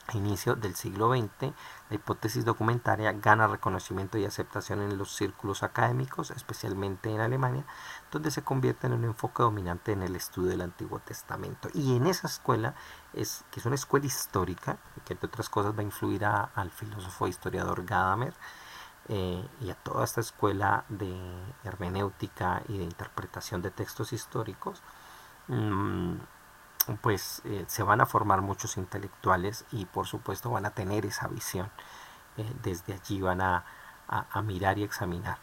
a inicio del siglo XX, la hipótesis documentaria gana reconocimiento y aceptación en los círculos académicos, especialmente en Alemania, donde se convierte en un enfoque dominante en el estudio del Antiguo Testamento. Y en esa escuela, que es una escuela histórica, que entre otras cosas va a influir al filósofo e historiador Gadamer, y a toda esta escuela de hermenéutica y de interpretación de textos históricos, pues se van a formar muchos intelectuales y por supuesto van a tener esa visión. Desde allí van a mirar y examinar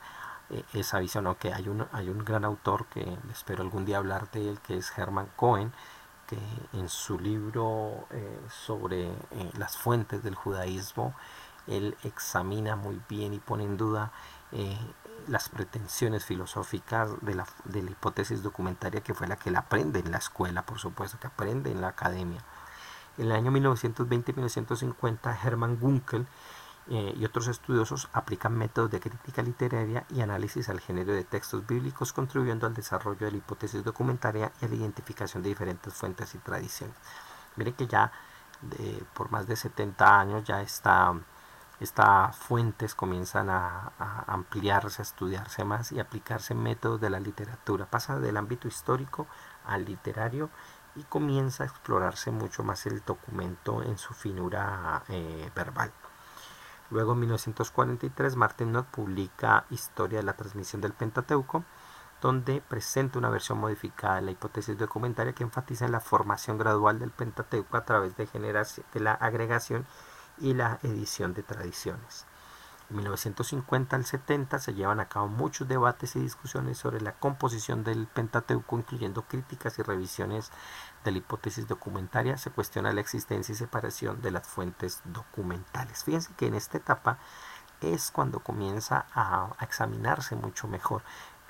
esa visión. Aunque hay un gran autor que espero algún día hablar de él, que es Hermann Cohen, que en su libro sobre las fuentes del judaísmo, él examina muy bien y pone en duda las pretensiones filosóficas de la hipótesis documentaria, que fue la que él aprende en la escuela, por supuesto, que aprende en la academia. En el año 1920-1950, Hermann Gunkel y otros estudiosos aplican métodos de crítica literaria y análisis al género de textos bíblicos, contribuyendo al desarrollo de la hipótesis documentaria y a la identificación de diferentes fuentes y tradiciones. Miren que ya por más de 70 años ya estas fuentes comienzan a ampliarse, a estudiarse más y aplicarse métodos de la literatura. Pasa del ámbito histórico al literario y comienza a explorarse mucho más el documento en su finura verbal. Luego en 1943 Martin Knott publica Historia de la transmisión del Pentateuco, donde presenta una versión modificada de la hipótesis documentaria que enfatiza en la formación gradual del Pentateuco a través de la agregación y la edición de tradiciones. En 1950 al 70 se llevan a cabo muchos debates y discusiones sobre la composición del Pentateuco, incluyendo críticas y revisiones de la hipótesis documentaria. Se cuestiona la existencia y separación de las fuentes documentales. Fíjense que en esta etapa es cuando comienza a examinarse mucho mejor,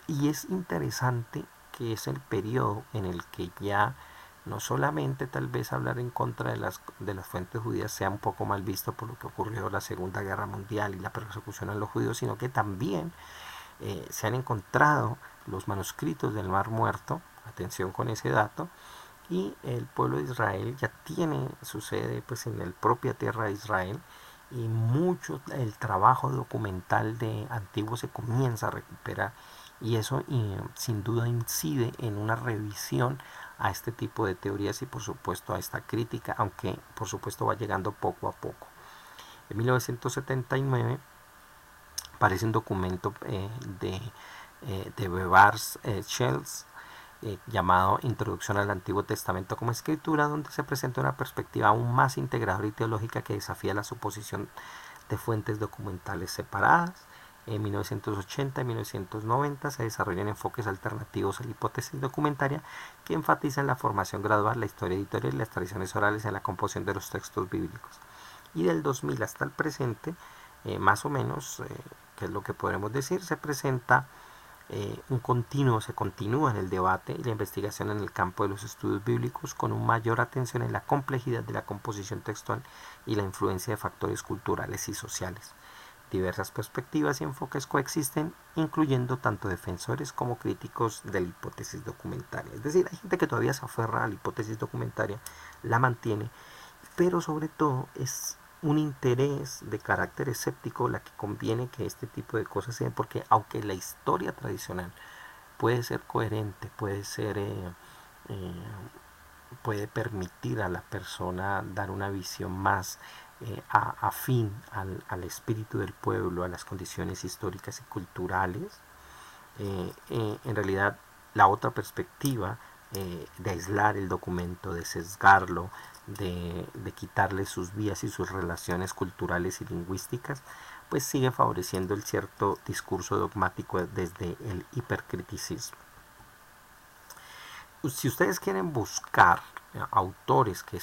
y es interesante que es el periodo en el que ya no solamente tal vez hablar en contra de las fuentes judías sea un poco mal visto por lo que ocurrió en la Segunda Guerra Mundial y la persecución a los judíos, sino que también se han encontrado los manuscritos del Mar Muerto, atención con ese dato, y el pueblo de Israel ya tiene su sede pues en la propia tierra de Israel, y mucho el trabajo documental de antiguo se comienza a recuperar, y eso sin duda incide en una revisión a este tipo de teorías y por supuesto a esta crítica, aunque por supuesto va llegando poco a poco. En 1979 aparece un documento de Bevars Schultz llamado Introducción al Antiguo Testamento como Escritura, donde se presenta una perspectiva aún más integradora y teológica que desafía la suposición de fuentes documentales separadas. En 1980 y 1990 se desarrollan enfoques alternativos a la hipótesis documentaria que enfatizan la formación gradual, la historia editorial y las tradiciones orales en la composición de los textos bíblicos. Y del 2000 hasta el presente, más o menos, que es lo que podremos decir, se presenta se continúa en el debate y la investigación en el campo de los estudios bíblicos con una mayor atención en la complejidad de la composición textual y la influencia de factores culturales y sociales. Diversas perspectivas y enfoques coexisten, incluyendo tanto defensores como críticos de la hipótesis documentaria. Es decir, hay gente que todavía se aferra a la hipótesis documentaria, la mantiene, pero sobre todo es un interés de carácter escéptico la que conviene que este tipo de cosas se den, porque aunque la historia tradicional puede ser coherente, puede permitir a la persona dar una visión más afín al espíritu del pueblo, a las condiciones históricas y culturales, en realidad la otra perspectiva de aislar el documento, de sesgarlo, de quitarle sus vías y sus relaciones culturales y lingüísticas, pues sigue favoreciendo el cierto discurso dogmático desde el hipercriticismo. Si ustedes quieren buscar autores que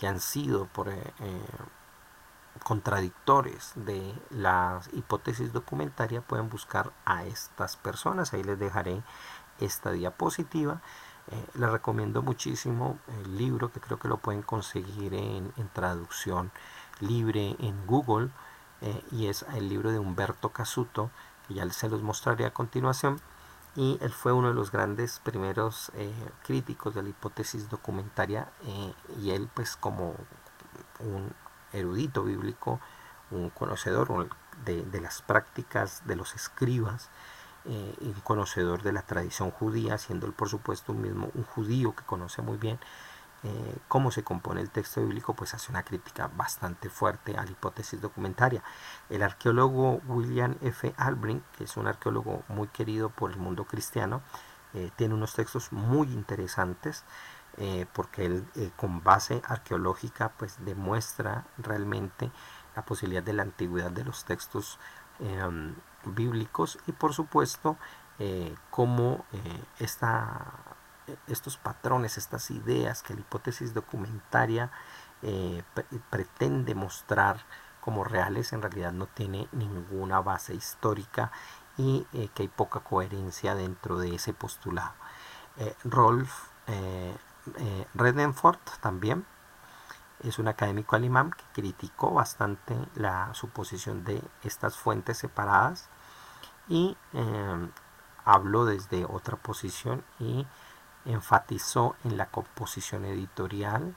han sido contradictores de la hipótesis documentaria, pueden buscar a estas personas. Ahí les dejaré esta diapositiva. Les recomiendo muchísimo el libro, que creo que lo pueden conseguir en traducción libre en Google, y es el libro de Humberto Cassuto, que ya se los mostraré a continuación. Y él fue uno de los grandes primeros críticos de la hipótesis documentaria, y él, pues, como un erudito bíblico, un conocedor de las prácticas de los escribas, un conocedor de la tradición judía, siendo él por supuesto un judío que conoce muy bien cómo se compone el texto bíblico, pues hace una crítica bastante fuerte a la hipótesis documentaria. El arqueólogo William F. Albrink, que es un arqueólogo muy querido por el mundo cristiano, tiene unos textos muy interesantes, porque él con base arqueológica pues demuestra realmente la posibilidad de la antigüedad de los textos bíblicos, y por supuesto cómo estos patrones, estas ideas que la hipótesis documentaria pretende mostrar como reales, en realidad no tiene ninguna base histórica, y que hay poca coherencia dentro de ese postulado. Rolf Redenford también es un académico alemán que criticó bastante la suposición de estas fuentes separadas, y habló desde otra posición y enfatizó en la composición editorial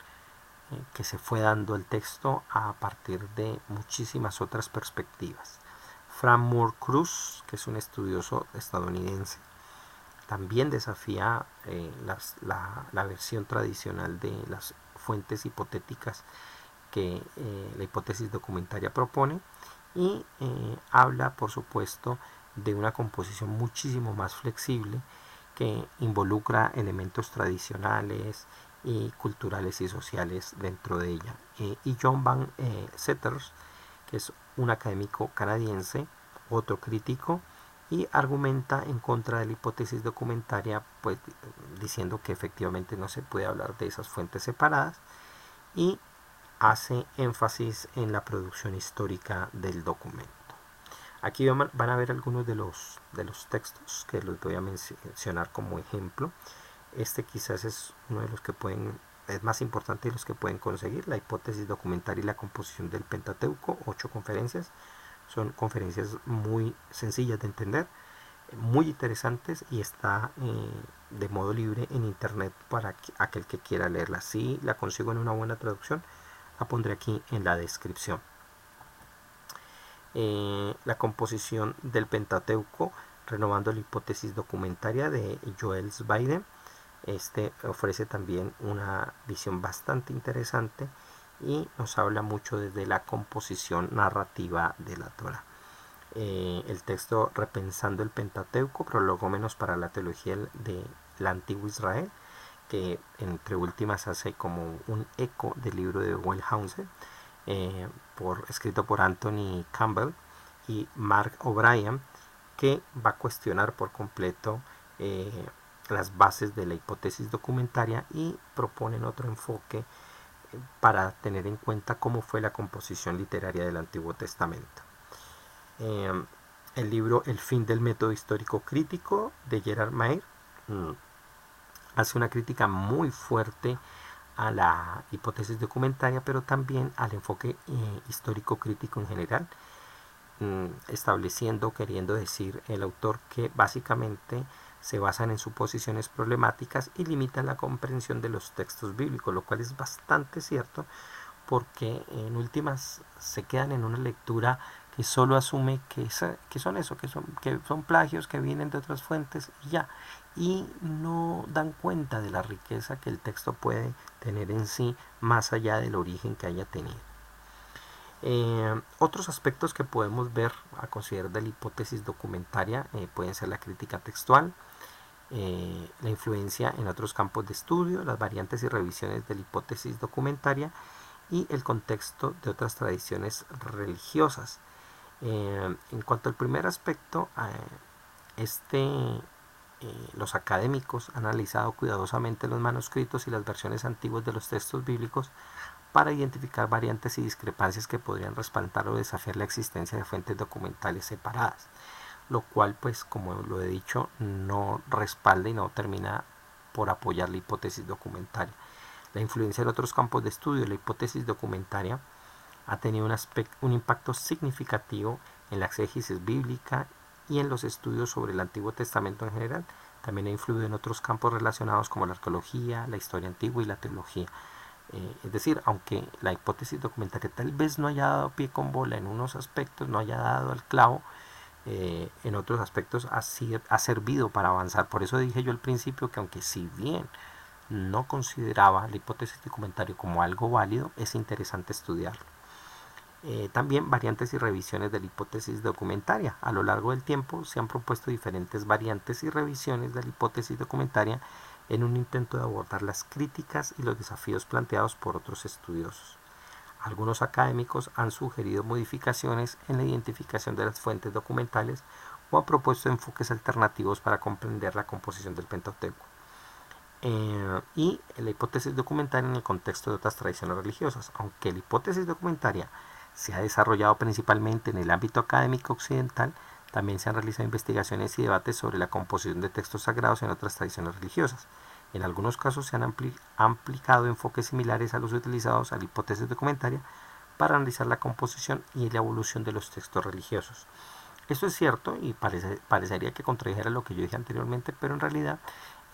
que se fue dando el texto a partir de muchísimas otras perspectivas. Frank Moore Cruz, que es un estudioso estadounidense, también desafía la versión tradicional de las fuentes hipotéticas que la hipótesis documentaria propone, y habla, por supuesto, de una composición muchísimo más flexible que involucra elementos tradicionales y culturales y sociales dentro de ella. Y John Van Seters, que es un académico canadiense, otro crítico, y argumenta en contra de la hipótesis documentaria, pues diciendo que efectivamente no se puede hablar de esas fuentes separadas, y hace énfasis en la producción histórica del documento. Aquí van a ver algunos de los textos que los voy a mencionar como ejemplo. Este quizás es uno de los que es más importante de los que pueden conseguir: La hipótesis documentaria y la composición del Pentateuco, 8 conferencias. Son conferencias muy sencillas de entender, muy interesantes, y está de modo libre en internet para aquel que quiera leerla. Si la consigo en una buena traducción, la pondré aquí en la descripción. La composición del Pentateuco Renovando la hipótesis documentaria de Joel Zweig. Este ofrece también una visión bastante interesante y nos habla mucho desde la composición narrativa de la Torá. El texto Repensando el Pentateuco, Prolegómenos para la teología del Antiguo Israel, que entre últimas hace como un eco del libro de Wellhausen, escrito por Anthony Campbell y Mark O'Brien, que va a cuestionar por completo las bases de la hipótesis documentaria y proponen otro enfoque para tener en cuenta cómo fue la composición literaria del Antiguo Testamento. El libro El fin del método histórico crítico de Gerard Mayer hace una crítica muy fuerte a la hipótesis documentaria, pero también al enfoque histórico crítico en general, queriendo decir el autor que básicamente se basan en suposiciones problemáticas y limitan la comprensión de los textos bíblicos, lo cual es bastante cierto, porque en últimas se quedan en una lectura que solo asume que son plagios que vienen de otras fuentes y ya, y no dan cuenta de la riqueza que el texto puede tener en sí, más allá del origen que haya tenido. Otros aspectos que podemos ver a considerar de la hipótesis documentaria pueden ser la crítica textual, la influencia en otros campos de estudio, las variantes y revisiones de la hipótesis documentaria y el contexto de otras tradiciones religiosas. En cuanto al primer aspecto, los académicos han analizado cuidadosamente los manuscritos y las versiones antiguas de los textos bíblicos para identificar variantes y discrepancias que podrían respaldar o desafiar la existencia de fuentes documentales separadas, lo cual, pues, como lo he dicho, no respalda y no termina por apoyar la hipótesis documentaria. La influencia en otros campos de estudio de la hipótesis documentaria ha tenido un impacto significativo en la exégesis bíblica y en los estudios sobre el Antiguo Testamento en general. También ha influido en otros campos relacionados como la arqueología, la historia antigua y la teología. Es decir, aunque la hipótesis documentaria tal vez no haya dado pie con bola en unos aspectos, no haya dado al clavo, en otros aspectos ha servido para avanzar. Por eso dije yo al principio que aunque si bien no consideraba la hipótesis documentaria como algo válido, es interesante estudiarlo. También variantes y revisiones de la hipótesis documentaria. A lo largo del tiempo se han propuesto diferentes variantes y revisiones de la hipótesis documentaria en un intento de abordar las críticas y los desafíos planteados por otros estudiosos. Algunos académicos han sugerido modificaciones en la identificación de las fuentes documentales o han propuesto enfoques alternativos para comprender la composición del Pentateuco. Y la hipótesis documentaria en el contexto de otras tradiciones religiosas. Aunque la hipótesis documentaria se ha desarrollado principalmente en el ámbito académico occidental, también se han realizado investigaciones y debates sobre la composición de textos sagrados en otras tradiciones religiosas. En algunos casos se han aplicado enfoques similares a los utilizados a la hipótesis documentaria para analizar la composición y la evolución de los textos religiosos. Esto es cierto y parecería que contradijera lo que yo dije anteriormente, pero en realidad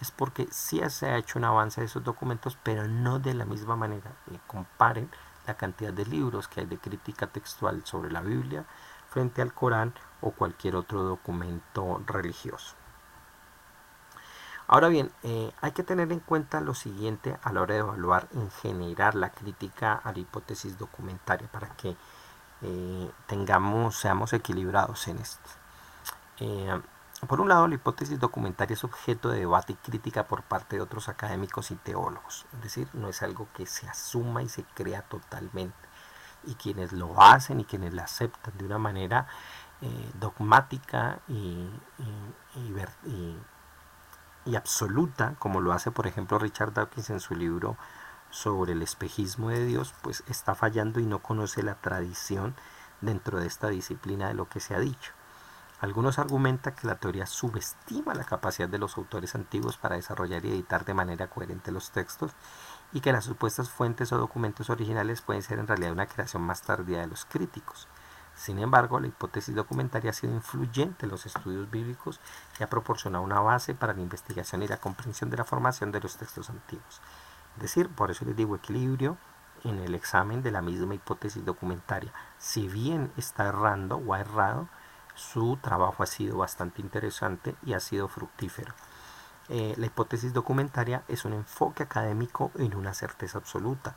es porque sí se ha hecho un avance de esos documentos, pero no de la misma manera. Comparen la cantidad de libros que hay de crítica textual sobre la Biblia frente al Corán o cualquier otro documento religioso. Ahora bien, hay que tener en cuenta lo siguiente a la hora de evaluar en general la crítica a la hipótesis documentaria para que seamos equilibrados en esto. Por un lado, la hipótesis documentaria es objeto de debate y crítica por parte de otros académicos y teólogos, es decir, no es algo que se asuma y se crea totalmente, y quienes lo hacen y quienes la aceptan de una manera dogmática y absoluta, como lo hace por ejemplo Richard Dawkins en su libro sobre el espejismo de Dios, pues está fallando y no conoce la tradición dentro de esta disciplina de lo que se ha dicho. Algunos argumentan que la teoría subestima la capacidad de los autores antiguos para desarrollar y editar de manera coherente los textos y que las supuestas fuentes o documentos originales pueden ser en realidad una creación más tardía de los críticos. Sin embargo, la hipótesis documentaria ha sido influyente en los estudios bíblicos y ha proporcionado una base para la investigación y la comprensión de la formación de los textos antiguos. Es decir, por eso les digo equilibrio en el examen de la misma hipótesis documentaria. Si bien está errando o ha errado, Su trabajo ha sido bastante interesante y ha sido fructífero. La hipótesis documentaria es un enfoque académico en una certeza absoluta.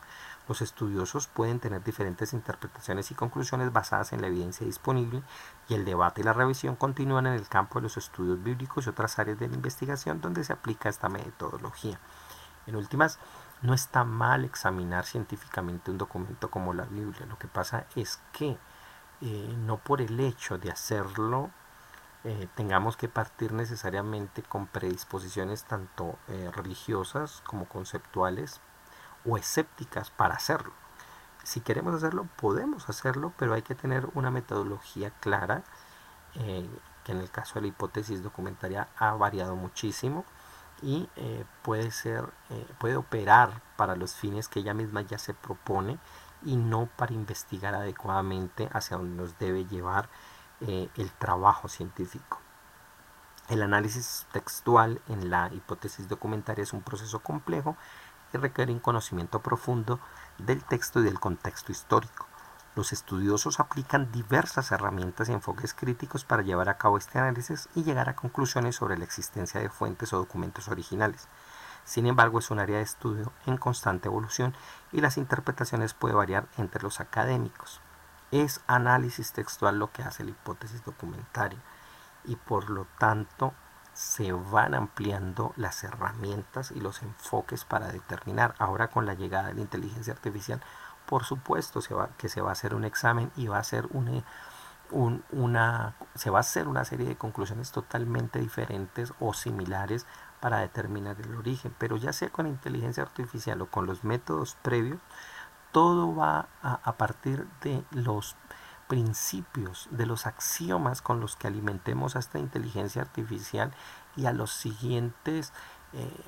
Los estudiosos pueden tener diferentes interpretaciones y conclusiones basadas en la evidencia disponible, y el debate y la revisión continúan en el campo de los estudios bíblicos y otras áreas de la investigación donde se aplica esta metodología. En últimas, no está mal examinar científicamente un documento como la Biblia. Lo que pasa es que no por el hecho de hacerlo tengamos que partir necesariamente con predisposiciones tanto religiosas como conceptuales o escépticas para hacerlo. Si queremos hacerlo, podemos hacerlo, pero hay que tener una metodología clara, que en el caso de la hipótesis documentaria ha variado muchísimo y puede operar para los fines que ella misma ya se propone y no para investigar adecuadamente hacia donde nos debe llevar el trabajo científico. El análisis textual en la hipótesis documentaria es un proceso complejo que requiere un conocimiento profundo del texto y del contexto histórico. Los estudiosos aplican diversas herramientas y enfoques críticos para llevar a cabo este análisis y llegar a conclusiones sobre la existencia de fuentes o documentos originales. Sin embargo, es un área de estudio en constante evolución y las interpretaciones pueden variar entre los académicos. Es análisis textual lo que hace la hipótesis documentaria y por lo tanto se van ampliando las herramientas y los enfoques para determinar. Ahora con la llegada de la inteligencia artificial, por supuesto se va a hacer un examen y va a ser se va a hacer una serie de conclusiones totalmente diferentes o similares para determinar el origen, pero ya sea con inteligencia artificial o con los métodos previos, todo va a partir de los principios, de los axiomas con los que alimentemos a esta inteligencia artificial y a los siguientes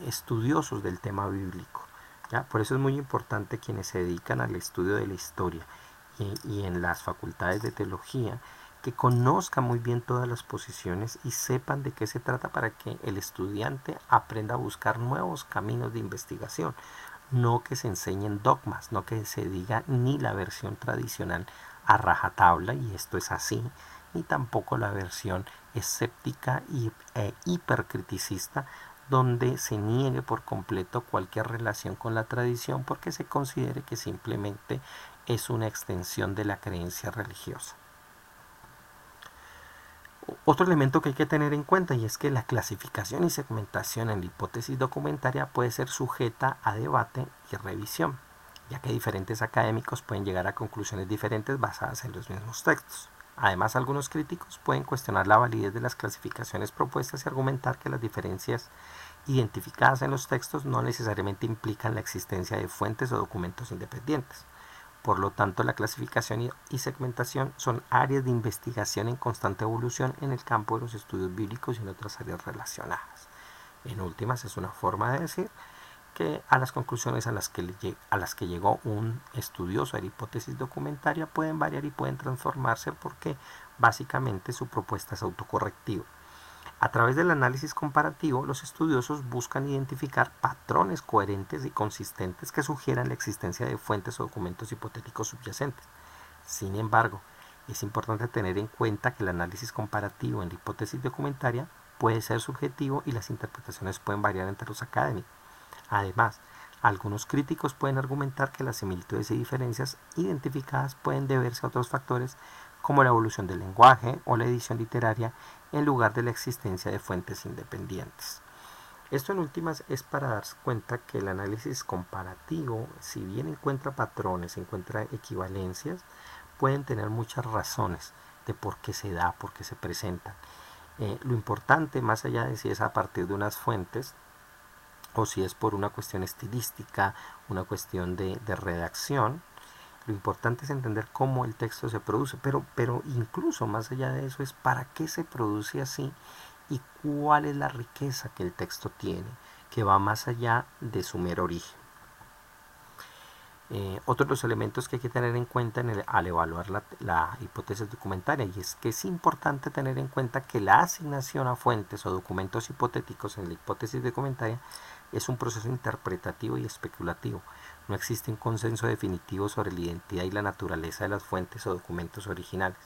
estudiosos del tema bíblico. ¿Ya? Por eso es muy importante quienes se dedican al estudio de la historia y en las facultades de teología, que conozcan muy bien todas las posiciones y sepan de qué se trata para que el estudiante aprenda a buscar nuevos caminos de investigación. No que se enseñen dogmas, no que se diga ni la versión tradicional a rajatabla, y esto es así, ni tampoco la versión escéptica e hipercriticista, donde se niegue por completo cualquier relación con la tradición porque se considere que simplemente es una extensión de la creencia religiosa. Otro elemento que hay que tener en cuenta y es que la clasificación y segmentación en la hipótesis documentaria puede ser sujeta a debate y revisión, ya que diferentes académicos pueden llegar a conclusiones diferentes basadas en los mismos textos. Además, algunos críticos pueden cuestionar la validez de las clasificaciones propuestas y argumentar que las diferencias identificadas en los textos no necesariamente implican la existencia de fuentes o documentos independientes. Por lo tanto, la clasificación y segmentación son áreas de investigación en constante evolución en el campo de los estudios bíblicos y en otras áreas relacionadas. En últimas, es una forma de decir que a las conclusiones a las que llegó un estudioso de la hipótesis documentaria pueden variar y pueden transformarse porque básicamente su propuesta es autocorrectiva. A través del análisis comparativo, los estudiosos buscan identificar patrones coherentes y consistentes que sugieran la existencia de fuentes o documentos hipotéticos subyacentes. Sin embargo, es importante tener en cuenta que el análisis comparativo en la hipótesis documentaria puede ser subjetivo y las interpretaciones pueden variar entre los académicos. Además, algunos críticos pueden argumentar que las similitudes y diferencias identificadas pueden deberse a otros factores como la evolución del lenguaje o la edición literaria en lugar de la existencia de fuentes independientes. Esto en últimas es para darse cuenta que el análisis comparativo, si bien encuentra patrones, encuentra equivalencias, pueden tener muchas razones de por qué se da, por qué se presentan. Lo importante, más allá de si es a partir de unas fuentes o si es por una cuestión estilística, una cuestión de redacción, lo importante es entender cómo el texto se produce, pero incluso más allá de eso es para qué se produce así y cuál es la riqueza que el texto tiene, que va más allá de su mero origen. Otro de los elementos que hay que tener en cuenta al evaluar la hipótesis documentaria, y es que es importante tener en cuenta que la asignación a fuentes o documentos hipotéticos en la hipótesis documentaria es un proceso interpretativo y especulativo. No existe un consenso definitivo sobre la identidad y la naturaleza de las fuentes o documentos originales.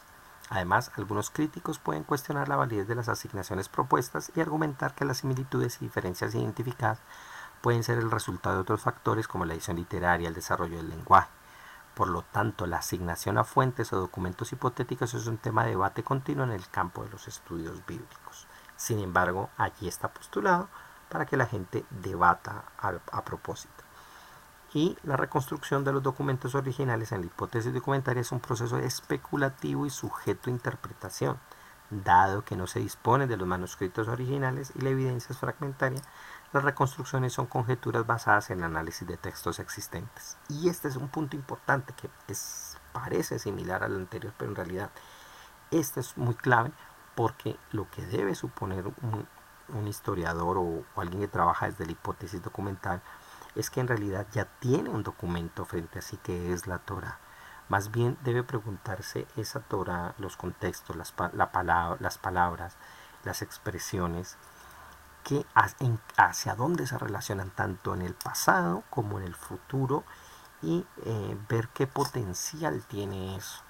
Además, algunos críticos pueden cuestionar la validez de las asignaciones propuestas y argumentar que las similitudes y diferencias identificadas pueden ser el resultado de otros factores como la edición literaria, el desarrollo del lenguaje. Por lo tanto, la asignación a fuentes o documentos hipotéticos es un tema de debate continuo en el campo de los estudios bíblicos. Sin embargo, allí está postulado para que la gente debata a propósito. Y la reconstrucción de los documentos originales en la hipótesis documentaria es un proceso especulativo y sujeto a interpretación, dado que no se dispone de los manuscritos originales y la evidencia es fragmentaria. Las reconstrucciones son conjeturas basadas en el análisis de textos existentes. Y este es un punto importante que parece similar al anterior, pero en realidad este es muy clave porque lo que debe suponer un historiador o alguien que trabaja desde la hipótesis documental es que en realidad ya tiene un documento frente a sí que es la Torá. Más bien debe preguntarse esa Torá, los contextos, las palabras, las expresiones, hacia dónde se relacionan tanto en el pasado como en el futuro y ver qué potencial tiene eso.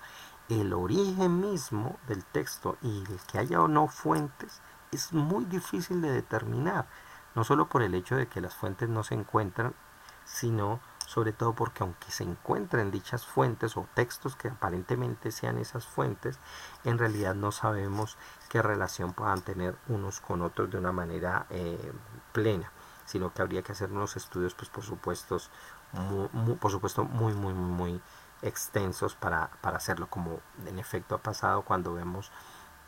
El origen mismo del texto y el que haya o no fuentes es muy difícil de determinar, no solo por el hecho de que las fuentes no se encuentran, sino sobre todo porque aunque se encuentren dichas fuentes o textos que aparentemente sean esas fuentes, en realidad no sabemos qué relación puedan tener unos con otros de una manera plena, sino que habría que hacer unos estudios, pues por supuesto muy extensos para hacerlo, como en efecto ha pasado cuando vemos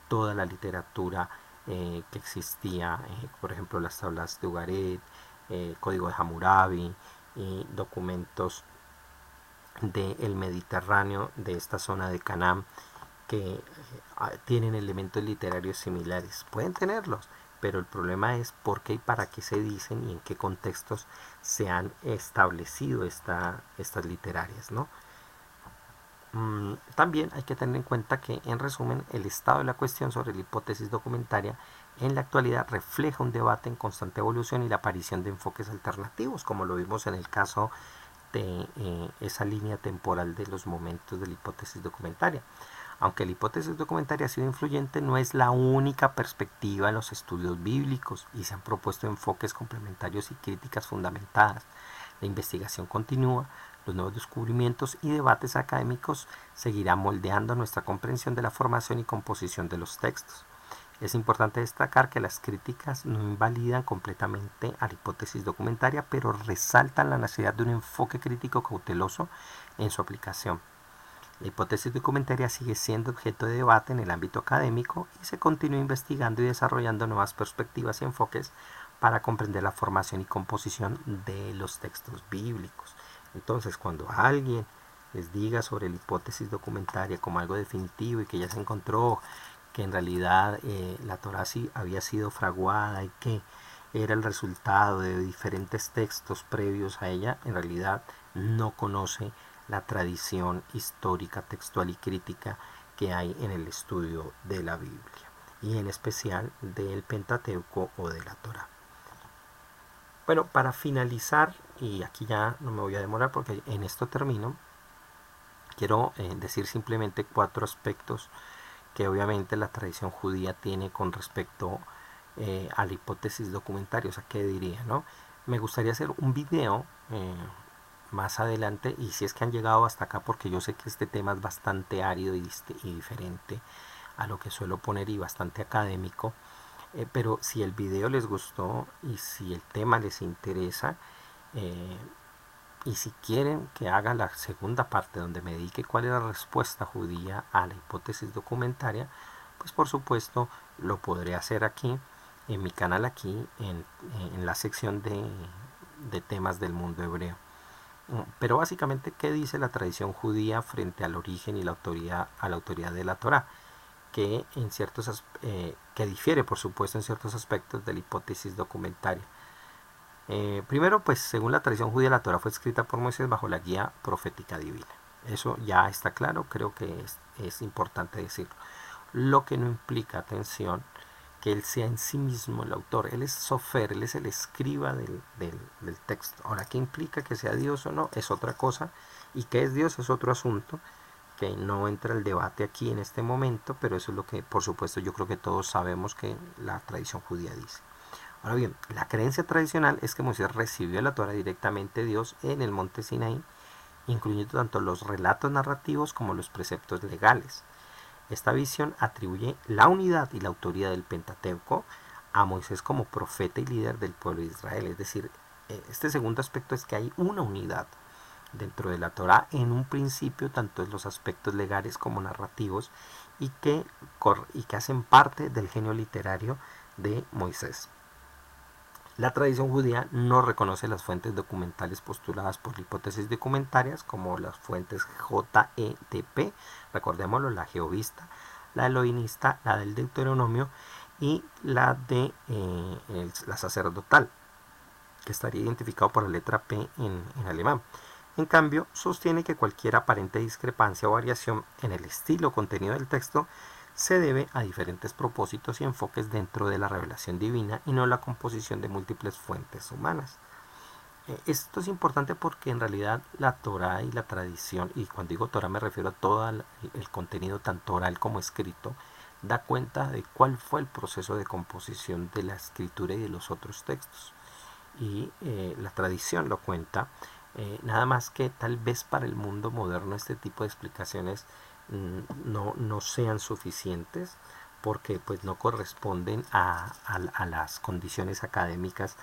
toda la literatura que existía, por ejemplo las tablas de Ugarit, código de Hammurabi y documentos del Mediterráneo, de esta zona de Canaán, que tienen elementos literarios similares. Pueden tenerlos, pero el problema es por qué y para qué se dicen y en qué contextos se han establecido estas literarias, ¿no? También hay que tener en cuenta que, en resumen, el estado de la cuestión sobre la hipótesis documentaria en la actualidad refleja un debate en constante evolución y la aparición de enfoques alternativos, como lo vimos en el caso de esa línea temporal de los momentos de la hipótesis documentaria. Aunque la hipótesis documentaria ha sido influyente, no es la única perspectiva en los estudios bíblicos y se han propuesto enfoques complementarios y críticas fundamentadas. La investigación continúa, los nuevos descubrimientos y debates académicos seguirán moldeando nuestra comprensión de la formación y composición de los textos. Es importante destacar que las críticas no invalidan completamente a la hipótesis documentaria, pero resaltan la necesidad de un enfoque crítico cauteloso en su aplicación. La hipótesis documentaria sigue siendo objeto de debate en el ámbito académico y se continúa investigando y desarrollando nuevas perspectivas y enfoques para comprender la formación y composición de los textos bíblicos. Entonces, cuando alguien les diga sobre la hipótesis documentaria como algo definitivo y que ya se encontró que en realidad la Torá sí había sido fraguada y que era el resultado de diferentes textos previos a ella, en realidad no conoce la tradición histórica, textual y crítica que hay en el estudio de la Biblia y en especial del Pentateuco o de la Torá. Bueno, para finalizar, y aquí ya no me voy a demorar porque en esto termino, quiero decir simplemente 4 aspectos que obviamente la tradición judía tiene con respecto a la hipótesis documentaria. O sea, ¿qué diría, no? Me gustaría hacer un video más adelante, y si es que han llegado hasta acá, porque yo sé que este tema es bastante árido y diferente a lo que suelo poner y bastante académico, pero si el video les gustó y si el tema les interesa, y si quieren que haga la segunda parte donde me dedique cuál es la respuesta judía a la hipótesis documentaria, pues por supuesto lo podré hacer aquí en mi canal, aquí en la sección de temas del mundo hebreo. Pero básicamente, ¿qué dice la tradición judía frente al origen y a la autoridad de la Torá? Que que difiere, por supuesto, en ciertos aspectos de la hipótesis documentaria. Primero, pues según la tradición judía, la Torá fue escrita por Moisés bajo la guía profética divina. Eso ya está claro, creo que es importante decirlo. Lo que no implica, atención, que él sea en sí mismo el autor. Él es sofer, él es el escriba del texto. Ahora, ¿qué implica que sea Dios o no? Es otra cosa, y que es Dios es otro asunto, que no entra el debate aquí en este momento, pero eso es lo que, por supuesto, yo creo que todos sabemos que la tradición judía dice. Ahora bien, la creencia tradicional es que Moisés recibió la Torá directamente de Dios en el monte Sinaí, incluyendo tanto los relatos narrativos como los preceptos legales. Esta visión atribuye la unidad y la autoridad del Pentateuco a Moisés como profeta y líder del pueblo de Israel. Es decir, este segundo aspecto es que hay una unidad dentro de la Torá en un principio, tanto en los aspectos legales como narrativos, y que hacen parte del genio literario de Moisés. La tradición judía no reconoce las fuentes documentales postuladas por la hipótesis documentarias, como las fuentes JETP, recordémoslo, la jehovista, la elohimista, la del Deuteronomio y la de la sacerdotal, que estaría identificado por la letra P en alemán. En cambio, sostiene que cualquier aparente discrepancia o variación en el estilo o contenido del texto se debe a diferentes propósitos y enfoques dentro de la revelación divina y no a la composición de múltiples fuentes humanas. Esto es importante porque en realidad la Torá y la tradición, y cuando digo Torá me refiero a todo el contenido tanto oral como escrito, da cuenta de cuál fue el proceso de composición de la escritura y de los otros textos. Y la tradición lo cuenta, nada más que tal vez para el mundo moderno este tipo de explicaciones no sean suficientes, porque pues no corresponden a las condiciones académicas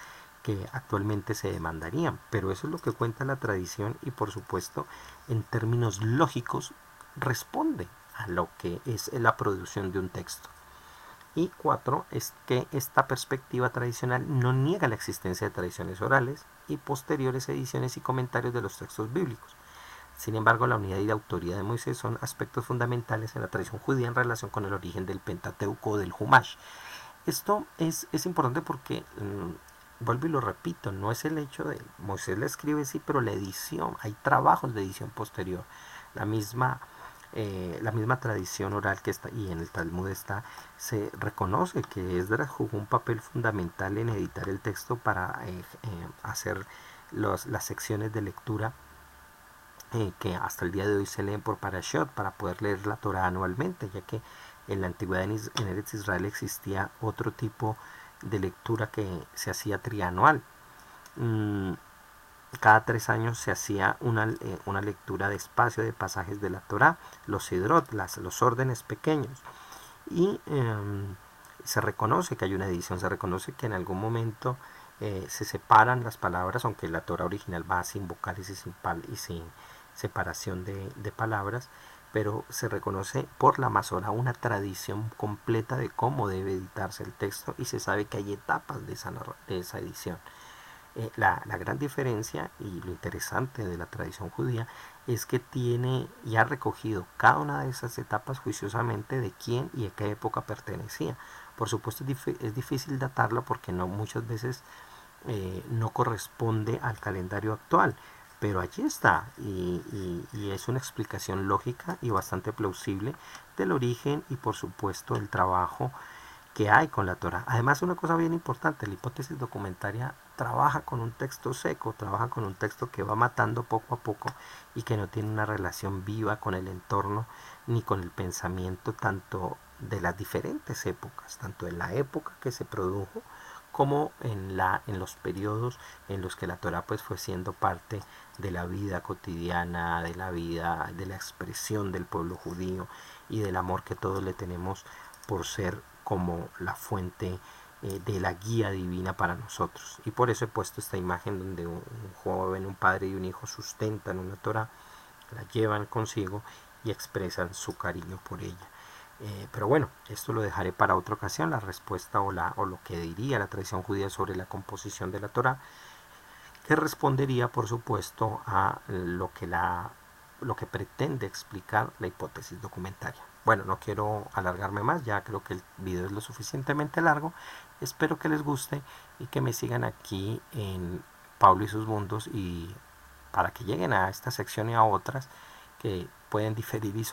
que actualmente se demandarían, pero eso es lo que cuenta la tradición y por supuesto en términos lógicos responde a lo que es la producción de un texto. Y 4 es que esta perspectiva tradicional no niega la existencia de tradiciones orales y posteriores ediciones y comentarios de los textos bíblicos. Sin embargo, la unidad y la autoridad de Moisés son aspectos fundamentales en la tradición judía en relación con el origen del Pentateuco o del Humash. Esto es importante porque, vuelvo y lo repito, no es el hecho de Moisés la escribe, sí, pero la edición, hay trabajos de edición posterior. La misma tradición oral que está y en el Talmud se reconoce que Esdras jugó un papel fundamental en editar el texto para hacer las secciones de lectura que hasta el día de hoy se leen por Parashot para poder leer la Torah anualmente, ya que en la antigüedad en Eretz Israel existía otro tipo de lectura que se hacía trianual. Cada 3 años se hacía una lectura despacio de pasajes de la Torah, los Sidrot, los órdenes pequeños. Y se reconoce que hay una edición, se reconoce que en algún momento se separan las palabras, aunque la Torah original va sin vocales y sin separación de palabras, pero se reconoce por la Masorá una tradición completa de cómo debe editarse el texto y se sabe que hay etapas de esa edición. La gran diferencia y lo interesante de la tradición judía es que tiene y ha recogido cada una de esas etapas juiciosamente de quién y a qué época pertenecía. Por supuesto es difícil datarlo porque muchas veces no corresponde al calendario actual, pero allí está y es una explicación lógica y bastante plausible del origen y por supuesto el trabajo que hay con la Torah. Además, una cosa bien importante, la hipótesis documentaria trabaja con un texto seco, trabaja con un texto que va matando poco a poco y que no tiene una relación viva con el entorno ni con el pensamiento tanto de las diferentes épocas, tanto en la época que se produjo como en los periodos en los que la Torah pues fue siendo parte de la vida cotidiana, de la vida, de la expresión del pueblo judío y del amor que todos le tenemos por ser como la fuente de la guía divina para nosotros. Y por eso he puesto esta imagen donde un joven, un padre y un hijo sustentan una Torah, la llevan consigo y expresan su cariño por ella. Pero bueno, esto lo dejaré para otra ocasión, la respuesta o lo que diría la tradición judía sobre la composición de la Torah, que respondería por supuesto a lo que pretende explicar la hipótesis documentaria. Bueno, no quiero alargarme más, ya creo que el video es lo suficientemente largo. Espero que les guste y que me sigan aquí en Pablo y sus mundos, y para que lleguen a esta sección y a otras que pueden diferir y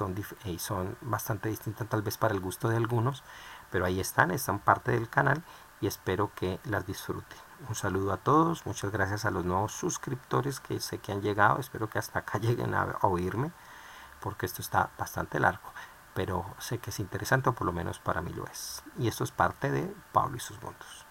son bastante distintas tal vez para el gusto de algunos, pero ahí están parte del canal y espero que las disfruten. Un saludo a todos, muchas gracias a los nuevos suscriptores que sé que han llegado, espero que hasta acá lleguen a oírme. porque esto está bastante largo, pero sé que es interesante, o por lo menos para mí lo es. Y esto es parte de Pablo y sus mundos.